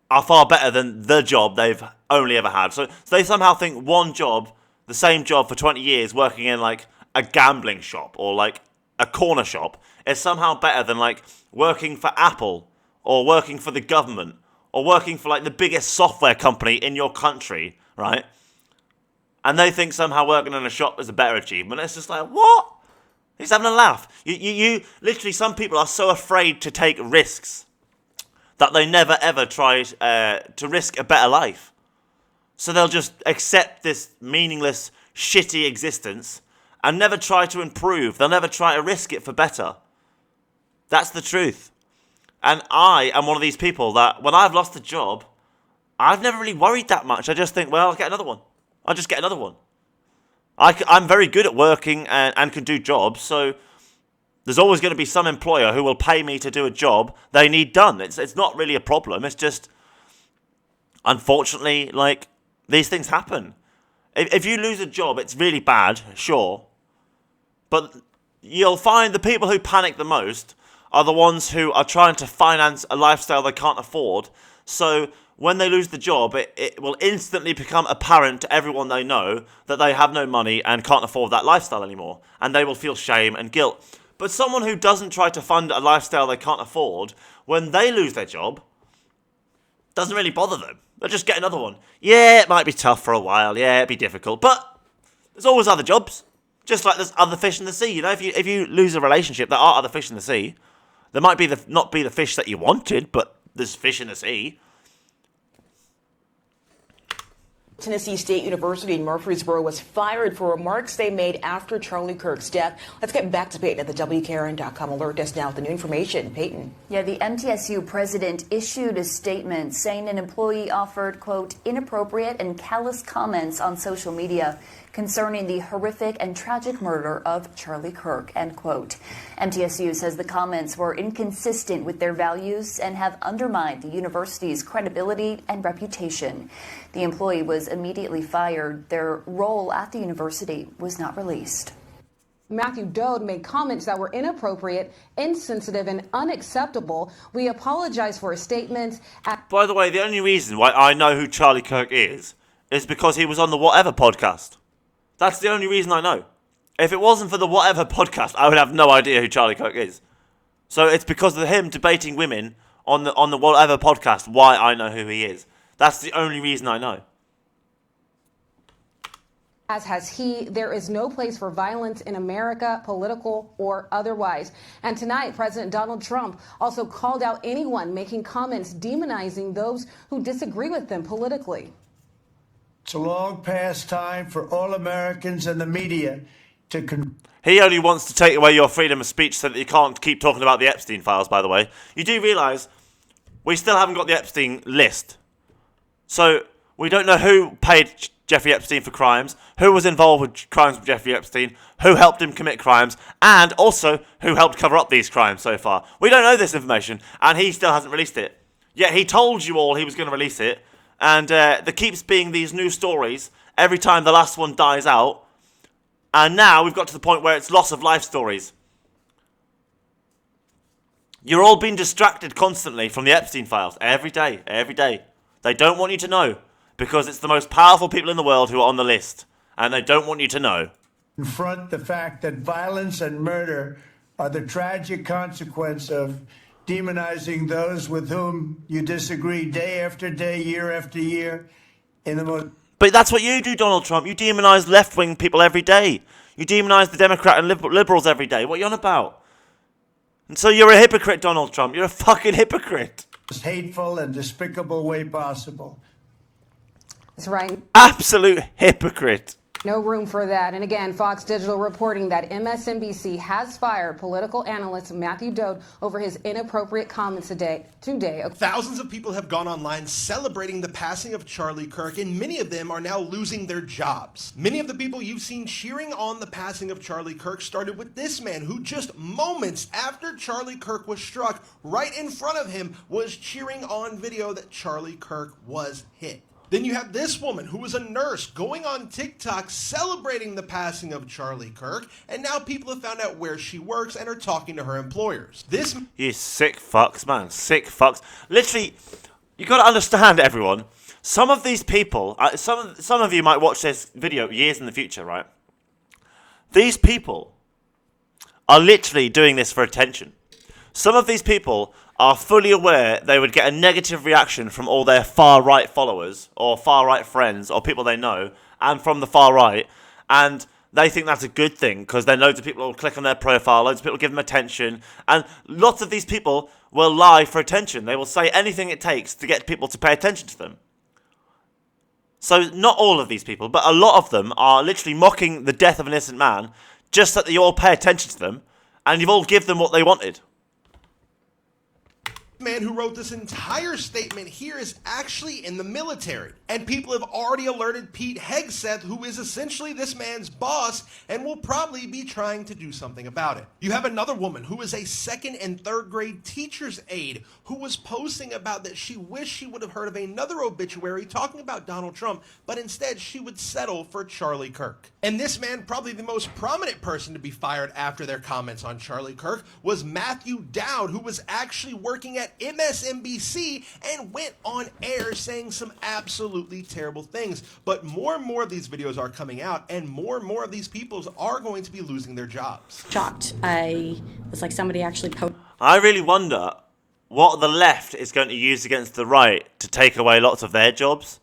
are far better than the job they've only ever had. So they somehow think one job, the same job for 20 years, working in like a gambling shop or like a corner shop, is somehow better than like working for Apple or working for the government or working for like the biggest software company in your country, right? And they think somehow working in a shop is a better achievement. It's just like, what? He's having a laugh. You literally, some people are so afraid to take risks that they never ever try to risk a better life. So they'll just accept this meaningless, shitty existence and never try to improve. They'll never try to risk it for better. That's the truth. And I am one of these people that when I've lost a job, I've never really worried that much. I just think, well, I'll get another one. I'll just get another one. I'm very good at working and can do jobs, so there's always going to be some employer who will pay me to do a job they need done. It's not really a problem. It's just, unfortunately, like, these things happen. If you lose a job, it's really bad, sure. But you'll find the people who panic the most are the ones who are trying to finance a lifestyle they can't afford. So when they lose the job, it will instantly become apparent to everyone they know that they have no money and can't afford that lifestyle anymore. And they will feel shame and guilt. But someone who doesn't try to fund a lifestyle they can't afford, when they lose their job, doesn't really bother them. They'll just get another one. Yeah, it might be tough for a while. Yeah, it'd be difficult. But there's always other jobs. Just like there's other fish in the sea. You know, if you lose a relationship, there are other fish in the sea. There might be not be the fish that you wanted, but there's fish in the sea. Tennessee State University in Murfreesboro was fired for remarks they made after Charlie Kirk's death. Let's get back to Peyton at the WKRN.com alert desk now with the new information. Peyton. Yeah, the MTSU president issued a statement saying an employee offered, quote, inappropriate and callous comments on social media concerning the horrific and tragic murder of Charlie Kirk, end quote. MTSU says the comments were inconsistent with their values and have undermined the university's credibility and reputation. The employee was immediately fired. Their role at the university was not released. Matthew Dode made comments that were inappropriate, insensitive, and unacceptable. We apologize for his statements. By the way, the only reason why I know who Charlie Kirk is because he was on the Whatever podcast. That's the only reason I know. If it wasn't for the Whatever podcast, I would have no idea who Charlie Kirk is. So it's because of him debating women on the Whatever podcast why I know who he is. That's the only reason I know. As has he, there is no place for violence in America, political or otherwise. And tonight, President Donald Trump also called out anyone making comments demonizing those who disagree with them politically. It's a long past time for all Americans and the media to... He only wants to take away your freedom of speech so that you can't keep talking about the Epstein files, by the way. You do realise we still haven't got the Epstein list. So we don't know who paid Jeffrey Epstein for crimes, who was involved with crimes with Jeffrey Epstein, who helped him commit crimes, and also who helped cover up these crimes so far. We don't know this information, and he still hasn't released it. Yet he told you all he was going to release it, and there keeps being these new stories every time the last one dies out, and now we've got to the point where it's loss of life stories. You're all being distracted constantly from the Epstein files, every day, every day. They don't want you to know, because it's the most powerful people in the world who are on the list, and they don't want you to know. Confront the fact that violence and murder are the tragic consequence of demonizing those with whom you disagree day after day, year after year, in the most... But that's what you do, Donald Trump. You demonize left-wing people every day. You demonize the Democrat and liberals every day. What are you on about? And so you're a hypocrite, Donald Trump. You're a fucking hypocrite. Most hateful and despicable way possible. That's right. Absolute hypocrite. No room for that. And again, Fox Digital reporting that MSNBC has fired political analyst Matthew Dode over his inappropriate comments today. Thousands of people have gone online celebrating the passing of Charlie Kirk, and many of them are now losing their jobs. Many of the people you've seen cheering on the passing of Charlie Kirk started with this man who just moments after Charlie Kirk was struck, right in front of him, was cheering on video that Charlie Kirk was hit. Then you have this woman who was a nurse going on TikTok celebrating the passing of Charlie Kirk, and now people have found out where she works and are talking to her employers. You sick fucks, man. Sick fucks. Literally, you got to understand, everyone. Some of these people, some of you might watch this video years in the future, right? These people are literally doing this for attention. Some of these people are fully aware they would get a negative reaction from all their far-right followers or far-right friends or people they know and from the far right, and they think that's a good thing because then loads of people will click on their profile, loads of people give them attention, and lots of these people will lie for attention. They will say anything it takes to get people to pay attention to them. So not all of these people, but a lot of them are literally mocking the death of an innocent man just so that you all pay attention to them and you've all give them what they wanted. Man who wrote this entire statement here is actually in the military, and people have already alerted Pete Hegseth, who is essentially this man's boss, and will probably be trying to do something about it. You have another woman who is a 2nd and 3rd grade teacher's aide who was posting about that she wished she would have heard of another obituary talking about Donald Trump, but instead she would settle for Charlie Kirk. And this man, probably the most prominent person to be fired after their comments on Charlie Kirk, was Matthew Dowd, who was actually working at MSNBC and went on air saying some absolutely terrible things. But more and more of these videos are coming out, and more of these people are going to be losing their jobs. Shocked. I was like, somebody actually posted. I really wonder what the left is going to use against the right to take away lots of their jobs.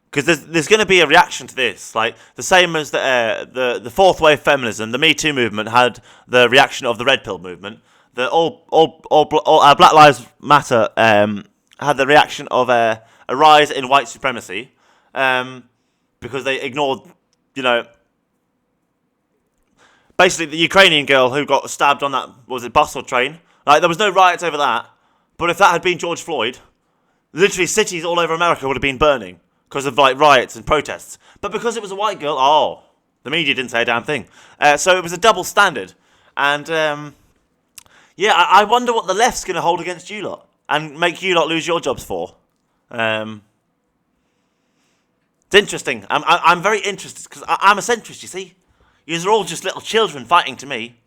Because there's going to be a reaction to this, like the same as the fourth wave feminism, the Me Too movement had the reaction of the Red Pill movement. The Black Lives Matter had the reaction of a rise in white supremacy because they ignored, basically the Ukrainian girl who got stabbed on that, was it bus or train? Like, there was no riots over that, but if that had been George Floyd, literally cities all over America would have been burning because of like riots and protests. But because it was a white girl, the media didn't say a damn thing. So it was a double standard, and yeah, I wonder what the left's going to hold against you lot and make you lot lose your jobs for. It's interesting. I'm very interested because I'm a centrist, you see. Yous are all just little children fighting to me.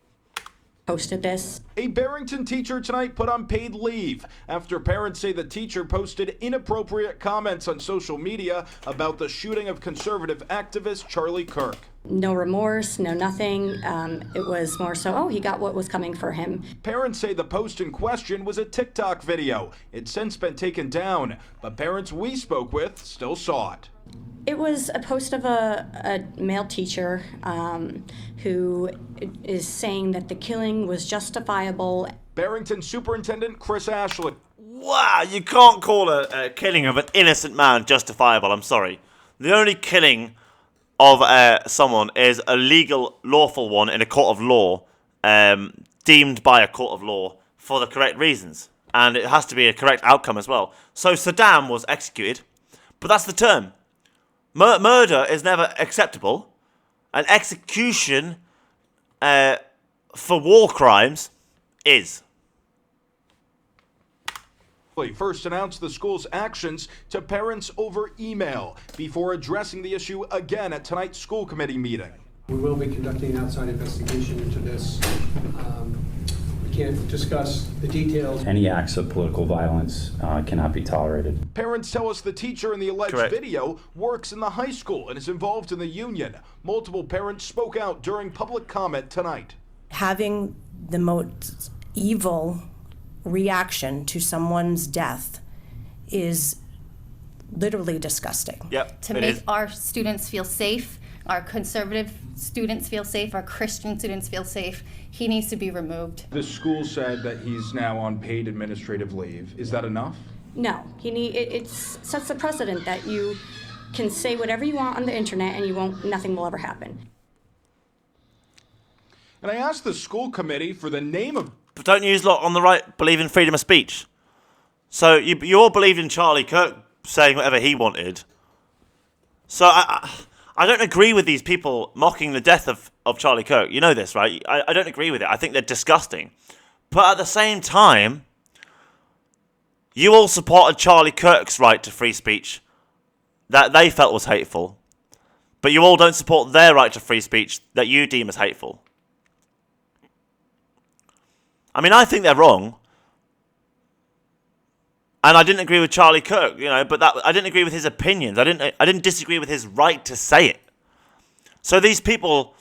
Posted this. A Barrington teacher tonight put on paid leave after parents say the teacher posted inappropriate comments on social media about the shooting of conservative activist Charlie Kirk. No remorse, no nothing. It was more so, he got what was coming for him. Parents say the post in question was a TikTok video. It's since been taken down, but parents we spoke with still saw it. It was a post of a male teacher who is saying that the killing was justifiable. Barrington Superintendent Chris Ashley. Wow, you can't call a killing of an innocent man justifiable, I'm sorry. The only killing of someone is a legal, lawful one in a court of law, deemed by a court of law for the correct reasons. And it has to be a correct outcome as well. So Saddam was executed, but that's the term. Murder is never acceptable. An execution for war crimes is. First announced the school's actions to parents over email before addressing the issue again at tonight's school committee meeting. We will be conducting an outside investigation into this. We can't discuss the details. Any acts of political violence cannot be tolerated. Parents tell us the teacher in the alleged Correct. video works in the high school and is involved in the union. Multiple parents spoke out during public comment tonight. Having the most evil reaction to someone's death is literally disgusting. Yep, to make our students feel safe, our conservative students feel safe, our Christian students feel safe, he needs to be removed. The school said that he's now on paid administrative leave. Is that enough? No, it sets a precedent that you can say whatever you want on the internet and nothing will ever happen. And I asked the school committee for the name of... But don't you lot on the right believe in freedom of speech? So you all believed in Charlie Kirk saying whatever he wanted. So I don't agree with these people mocking the death of Charlie Kirk. You know this, right? I don't agree with it. I think they're disgusting. But at the same time, you all supported Charlie Kirk's right to free speech that they felt was hateful. But you all don't support their right to free speech that you deem as hateful. I mean, I think they're wrong. And I didn't agree with Charlie Kirk, but I didn't agree with his opinions. I didn't disagree with his right to say it. So these people,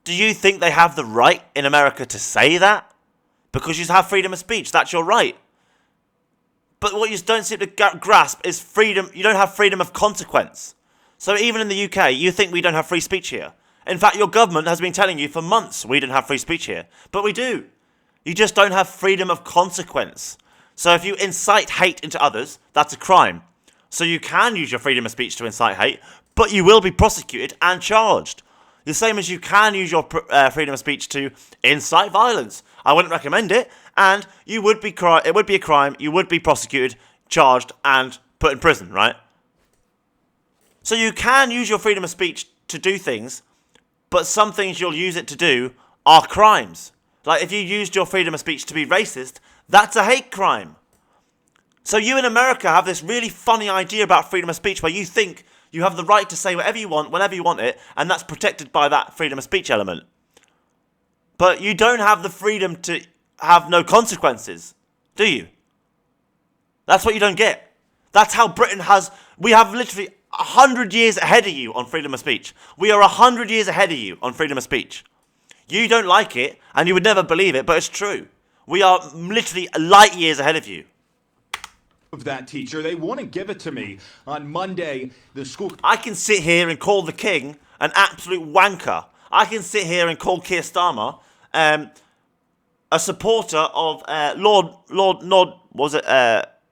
do you think they have the right in America to say that? Because you have freedom of speech, that's your right. But what you don't seem to grasp is freedom. You don't have freedom of consequence. So even in the UK, you think we don't have free speech here. In fact, your government has been telling you for months we don't have free speech here. But we do. You just don't have freedom of consequence. So if you incite hate into others, that's a crime. So you can use your freedom of speech to incite hate, but you will be prosecuted and charged. The same as you can use your freedom of speech to incite violence. I wouldn't recommend it, and it would be a crime, you would be prosecuted, charged, and put in prison, right? So you can use your freedom of speech to do things, but some things you'll use it to do are crimes. Like if you used your freedom of speech to be racist, that's a hate crime. So you in America have this really funny idea about freedom of speech where you think you have the right to say whatever you want, whenever you want it, and that's protected by that freedom of speech element. But you don't have the freedom to have no consequences, do you? That's what you don't get. That's how Britain has... We have literally 100 years ahead of you on freedom of speech. We are 100 years ahead of you on freedom of speech. You don't like it, and you would never believe it, but it's true. We are literally light years ahead of you. Of that teacher, they wouldn't give it to me. On Monday, the school... I can sit here and call the king an absolute wanker. I can sit here and call Keir Starmer a supporter of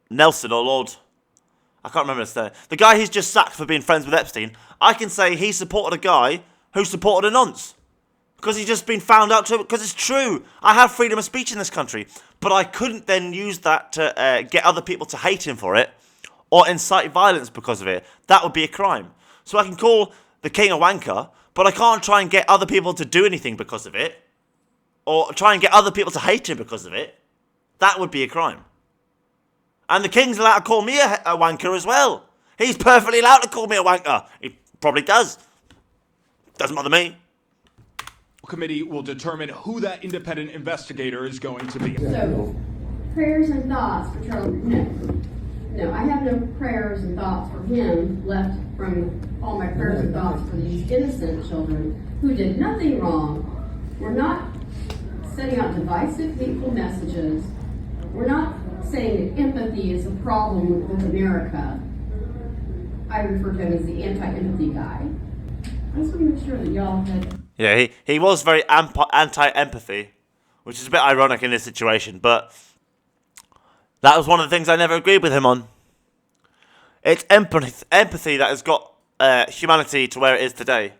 Nelson or Lord... I can't remember his name. The guy he's just sacked for being friends with Epstein. I can say he supported a guy who supported a nonce. Because he's just been found out to... Because it's true. I have freedom of speech in this country. But I couldn't then use that to get other people to hate him for it. Or incite violence because of it. That would be a crime. So I can call the king a wanker. But I can't try and get other people to do anything because of it. Or try and get other people to hate him because of it. That would be a crime. And the king's allowed to call me a wanker as well. He's perfectly allowed to call me a wanker. He probably does. Doesn't bother me. Committee will determine who that independent investigator is going to be. So, prayers and thoughts for Charlie. No, I have no prayers and thoughts for him left from all my prayers and thoughts for these innocent children who did nothing wrong. We're not setting out divisive, hateful messages. We're not saying that empathy is a problem with America. I refer to him as the anti-empathy guy. I just want to make sure that y'all had... Yeah, he was very anti-empathy, which is a bit ironic in this situation, but that was one of the things I never agreed with him on. It's empathy that has got humanity to where it is today.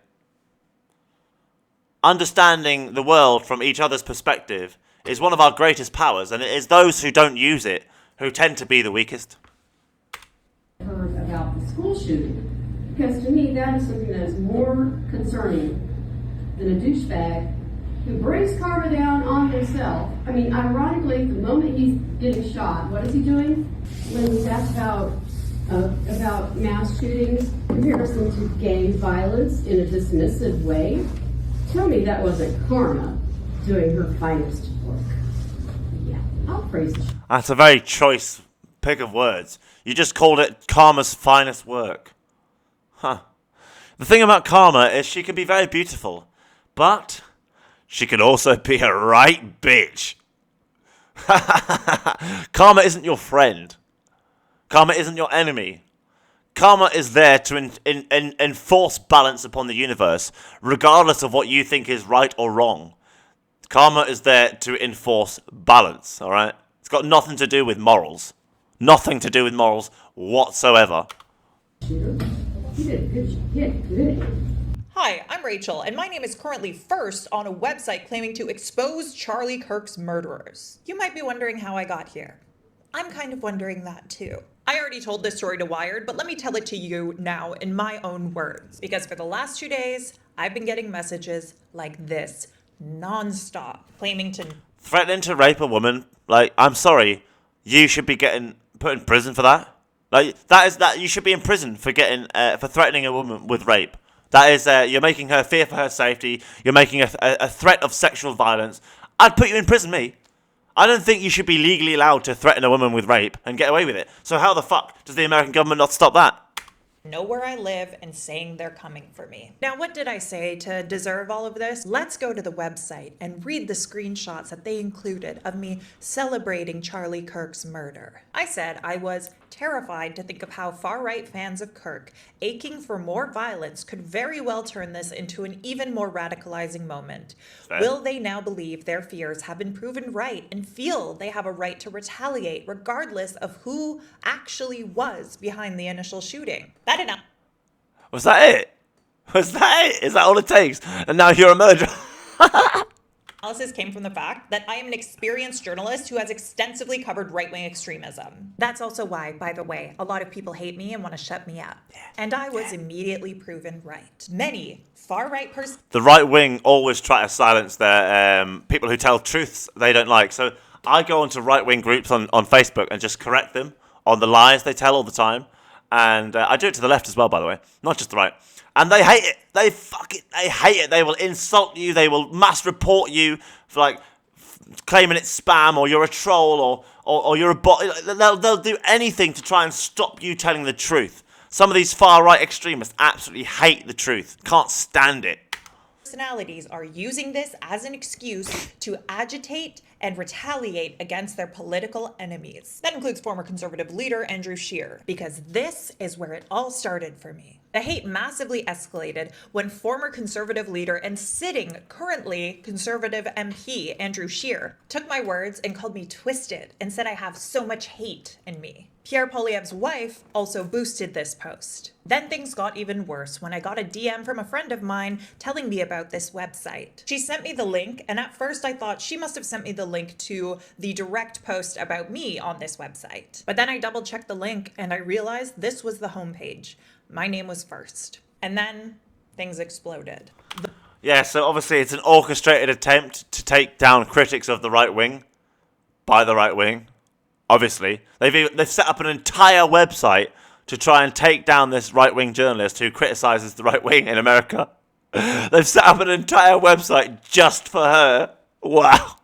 Understanding the world from each other's perspective is one of our greatest powers, and it is those who don't use it who tend to be the weakest. Heard about the school shooting, because to me that is something that is more concerning than a douchebag who brings karma down on himself. I mean, ironically, the moment he's getting shot, what is he doing? When he's asked about mass shootings, comparison to gang violence in a dismissive way, tell me that wasn't karma doing her finest work. Yeah, I'll praise it. That's a very choice pick of words. You just called it karma's finest work. Huh. The thing about karma is she can be very beautiful, but she can also be a right bitch. Karma isn't your friend. Karma isn't your enemy. Karma is there to enforce balance upon the universe, regardless of what you think is right or wrong. Karma is there to enforce balance, alright? It's got nothing to do with morals. Nothing to do with morals whatsoever. You did good. Hi, I'm Rachel, and my name is currently first on a website claiming to expose Charlie Kirk's murderers. You might be wondering how I got here. I'm kind of wondering that too. I already told this story to Wired, but let me tell it to you now in my own words. Because for the last 2 days, I've been getting messages like this, non-stop, claiming to... Threatening to rape a woman, like, I'm sorry, you should be getting put in prison for that. Like, you should be in prison for for threatening a woman with rape. That is, you're making her fear for her safety. You're making a threat of sexual violence. I'd put you in prison, me. I don't think you should be legally allowed to threaten a woman with rape and get away with it. So how the fuck does the American government not stop that? Know where I live and saying they're coming for me. Now, what did I say to deserve all of this? Let's go to the website and read the screenshots that they included of me celebrating Charlie Kirk's murder. I said I was terrified to think of how far-right fans of Kirk, aching for more violence, could very well turn this into an even more radicalizing moment. Fair. Will they now believe their fears have been proven right and feel they have a right to retaliate regardless of who actually was behind the initial shooting? That enough. Was that it? Was that it? Is that all it takes? And now you're a murderer. Analysis came from the fact that I am an experienced journalist who has extensively covered right-wing extremism. That's also why, by the way, a lot of people hate me and want to shut me up. And I was immediately proven right. Many far-right persons... The right wing always try to silence their people who tell truths they don't like. So I go onto right-wing groups on Facebook and just correct them on the lies they tell all the time. And I do it to the left as well, by the way, not just the right. And they hate it. They hate it. They will insult you. They will mass report you for like claiming it's spam or you're a troll or you're a bot. They'll do anything to try and stop you telling the truth. Some of these far right extremists absolutely hate the truth. Can't stand it. Personalities are using this as an excuse to agitate and retaliate against their political enemies. That includes former conservative leader Andrew Scheer, because this is where it all started for me. The hate massively escalated when former conservative leader and sitting currently conservative MP Andrew Scheer took my words and called me twisted and said I have so much hate in me. Pierre Poilievre's wife also boosted this post. Then things got even worse when I got a DM from a friend of mine telling me about this website. She sent me the link, and at first I thought she must have sent me the link to the direct post about me on this website. But then I double checked the link and I realized this was the homepage. My name was first. And then things exploded. Yeah, so obviously it's an orchestrated attempt to take down critics of the right wing by the right wing. Obviously, they've set up an entire website to try and take down this right-wing journalist who criticizes the right wing in America. They've set up an entire website just for her. Wow.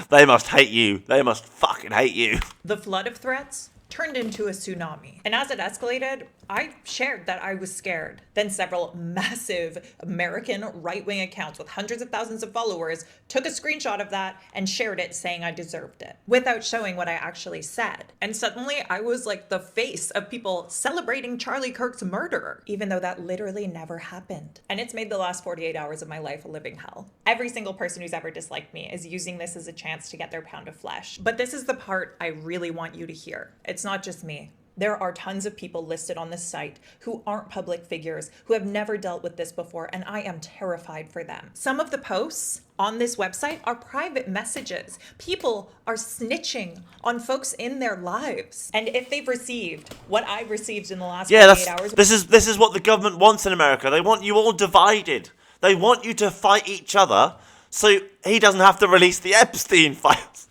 They must hate you. They must fucking hate you. The flood of threats turned into a tsunami. And as it escalated, I shared that I was scared. Then several massive American right-wing accounts with hundreds of thousands of followers took a screenshot of that and shared it saying I deserved it, without showing what I actually said. And suddenly I was like the face of people celebrating Charlie Kirk's murder, even though that literally never happened. And it's made the last 48 hours of my life a living hell. Every single person who's ever disliked me is using this as a chance to get their pound of flesh. But this is the part I really want you to hear. It's not just me. There are tons of people listed on this site who aren't public figures, who have never dealt with this before, and I am terrified for them. Some of the posts on this website are private messages. People are snitching on folks in their lives. And if they've received what I've received in the last 48 hours... This is what the government wants in America. They want you all divided. They want you to fight each other so he doesn't have to release the Epstein files.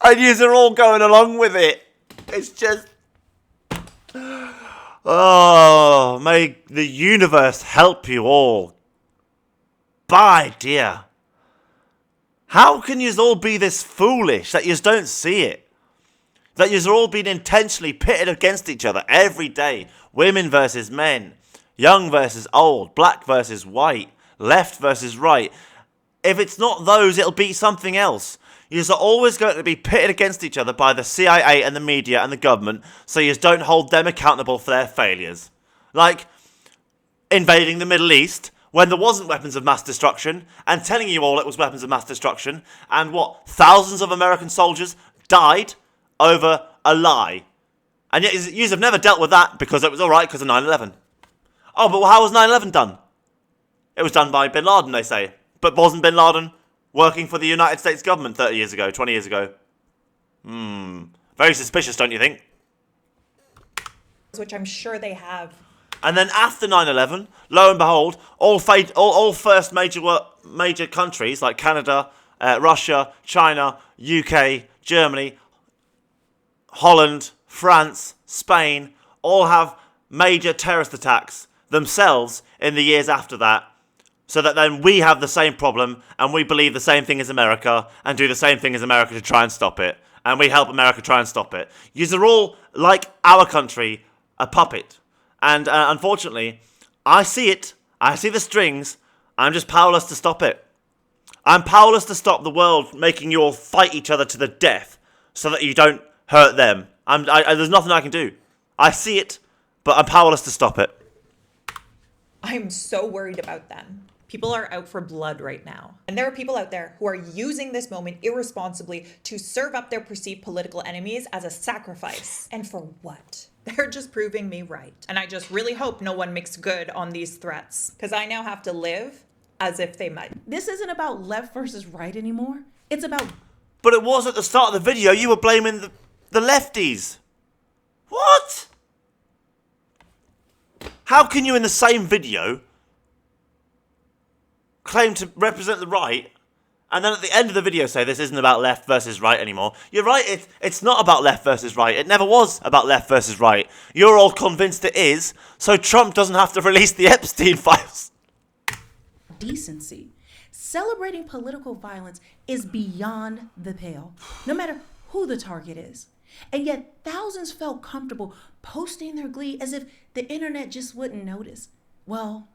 And you're all going along with it. It's just... Oh, may the universe help you all. By dear. How can you all be this foolish that you don't see it? That you're all being intentionally pitted against each other every day. Women versus men. Young versus old. Black versus white. Left versus right. If it's not those, it'll be something else. You're always going to be pitted against each other by the CIA and the media and the government, so you don't hold them accountable for their failures. Like invading the Middle East when there wasn't weapons of mass destruction and telling you all it was weapons of mass destruction, and what, thousands of American soldiers died over a lie. And yet you have never dealt with that because it was alright because of 9/11. Oh, but how was 9/11 done? It was done by Bin Laden, they say. But wasn't Bin Laden working for the United States government 30 years ago, 20 years ago? Very suspicious, don't you think? Which I'm sure they have. And then after 9/11, lo and behold, all first major countries like Canada, Russia, China, UK, Germany, Holland, France, Spain, all have major terrorist attacks themselves in the years after that. So that then we have the same problem and we believe the same thing as America and do the same thing as America to try and stop it. And we help America try and stop it. Yous are all, like our country, a puppet. And unfortunately, I see it. I see the strings. I'm just powerless to stop it. I'm powerless to stop the world making you all fight each other to the death so that you don't hurt them. There's nothing I can do. I see it, but I'm powerless to stop it. I'm so worried about them. People are out for blood right now. And there are people out there who are using this moment irresponsibly to serve up their perceived political enemies as a sacrifice. And for what? They're just proving me right. And I just really hope no one makes good on these threats, because I now have to live as if they might. This isn't about left versus right anymore. It's about... But it was at the start of the video. You were blaming the lefties. What? How can you in the same video claim to represent the right and then at the end of the video say this isn't about left versus right anymore? You're right, it's not about left versus right. It never was about left versus right. You're all convinced it is, so Trump doesn't have to release the Epstein files. Decency. Celebrating political violence is beyond the pale, no matter who the target is. And yet thousands felt comfortable posting their glee as if the internet just wouldn't notice. Well,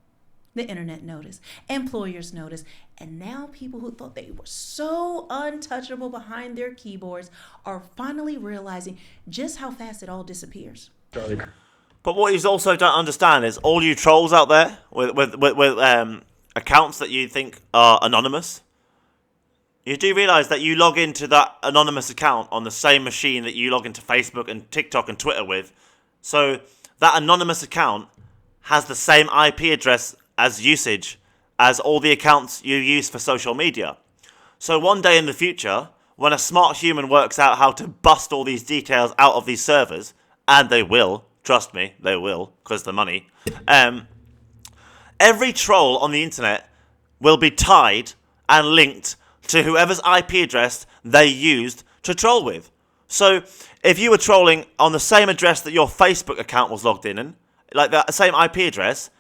the internet noticed, employers noticed, and now people who thought they were so untouchable behind their keyboards are finally realizing just how fast it all disappears. But what you also don't understand is all you trolls out there with accounts that you think are anonymous, you do realise that you log into that anonymous account on the same machine that you log into Facebook and TikTok and Twitter with. So that anonymous account has the same IP address as usage as all the accounts you use for social media. So one day in the future, when a smart human works out how to bust all these details out of these servers, and they will, trust me, they will, because the money, every troll on the internet will be tied and linked to whoever's IP address they used to troll with. So if you were trolling on the same address that your Facebook account was logged in, like that same IP address,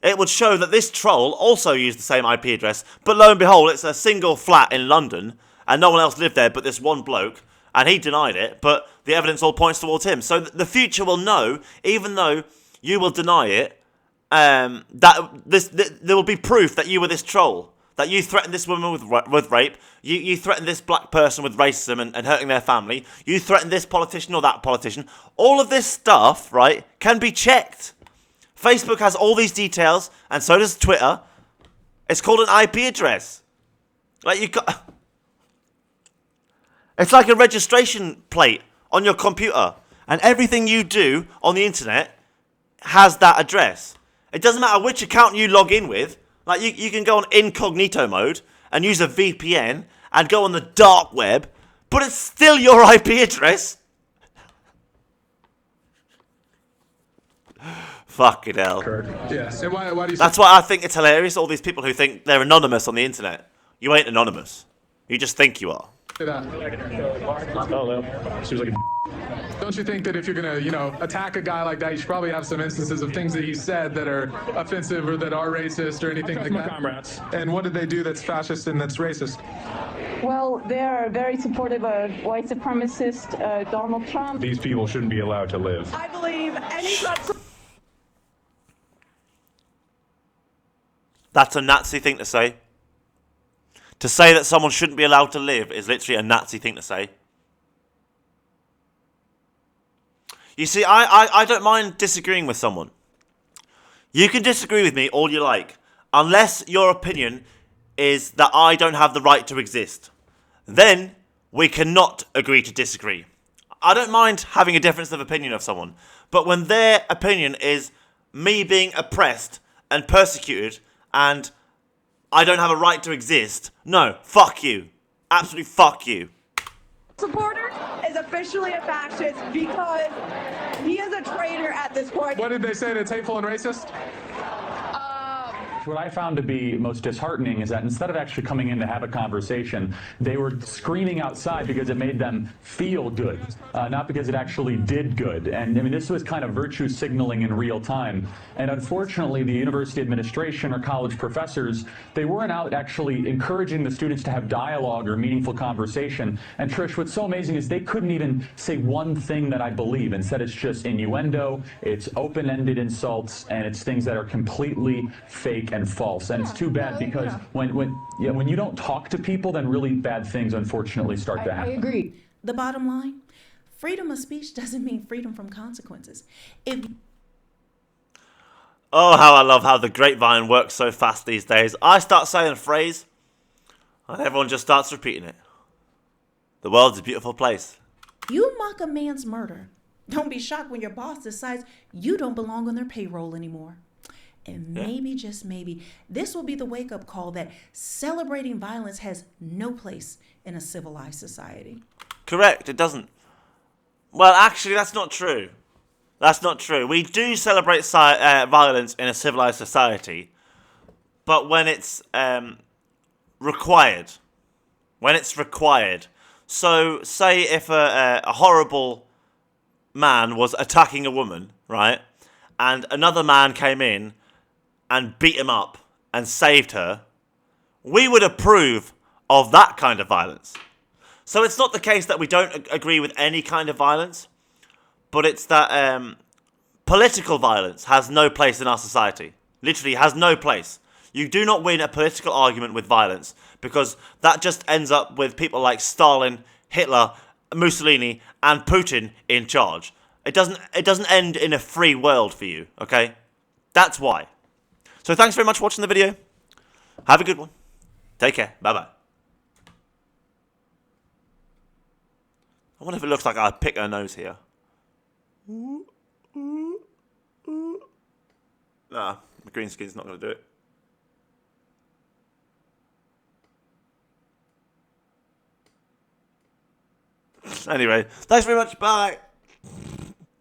it would show that this troll also used the same IP address, but lo and behold, it's a single flat in London, and no one else lived there but this one bloke, and he denied it, but the evidence all points towards him. So the future will know, even though you will deny it, that there will be proof that you were this troll, that you threatened this woman with rape, you threatened this black person with racism and hurting their family, you threatened this politician or that politician. All of this stuff, right, can be checked. Facebook has all these details, and so does Twitter. It's called an IP address. Like it's like a registration plate on your computer, and everything you do on the internet has that address. It doesn't matter which account you log in with. Like you can go on incognito mode and use a VPN and go on the dark web, but it's still your IP address. Fucking hell. Yeah. So why do you That's why I think it's hilarious, all these people who think they're anonymous on the internet. You ain't anonymous. You just think you are. say that? Seems like Don't you think that if you're going to, attack a guy like that, you should probably have some instances of things that he said that are offensive or that are racist or anything like that? Comrades. And what did they do that's fascist and that's racist? Well, they are very supportive of white supremacist Donald Trump. These people shouldn't be allowed to live. I believe any That's a Nazi thing to say. To say that someone shouldn't be allowed to live is literally a Nazi thing to say. You see, I don't mind disagreeing with someone. You can disagree with me all you like, unless your opinion is that I don't have the right to exist. Then we cannot agree to disagree. I don't mind having a difference of opinion of someone, but when their opinion is me being oppressed and persecuted and I don't have a right to exist, no, fuck you. Absolutely fuck you. supporter is officially a fascist because he is a traitor at this point. What did they say? That's hateful and racist? What I found to be most disheartening is that instead of actually coming in to have a conversation, they were screaming outside because it made them feel good, not because it actually did good. And I mean, this was kind of virtue signaling in real time. And unfortunately, the university administration or college professors, they weren't out actually encouraging the students to have dialogue or meaningful conversation. And Trish, what's so amazing is they couldn't even say one thing that I believe. Instead, it's just innuendo, it's open-ended insults, and it's things that are completely fake and false. And it's too bad because when you don't talk to people, then really bad things unfortunately start to happen. I agree. The bottom line, Freedom of speech doesn't mean freedom from consequences. Oh, how I love how the grapevine works so fast these days. I start saying a phrase, and everyone just starts repeating it. The world's a beautiful place. You mock a man's murder. Don't be shocked when your boss decides you don't belong on their payroll anymore. And maybe, just maybe, this will be the wake-up call that celebrating violence has no place in a civilized society. Correct, it doesn't. Well, actually, that's not true. That's not true. We do celebrate violence in a civilized society, but when it's required. When it's required. So, say if a horrible man was attacking a woman, right? And another man came in and beat him up and saved her, we would approve of that kind of violence. So it's not the case that we don't agree with any kind of violence, but it's that political violence has no place in our society. Literally has no place. You do not win a political argument with violence, because that just ends up with people like Stalin, Hitler, Mussolini, and Putin in charge. It doesn't end in a free world for you, okay? That's why. So thanks very much for watching the video. Have a good one. Take care. Bye-bye. I wonder if it looks like I pick her nose here. Nah, the green screen's not going to do it. Anyway, thanks very much. Bye.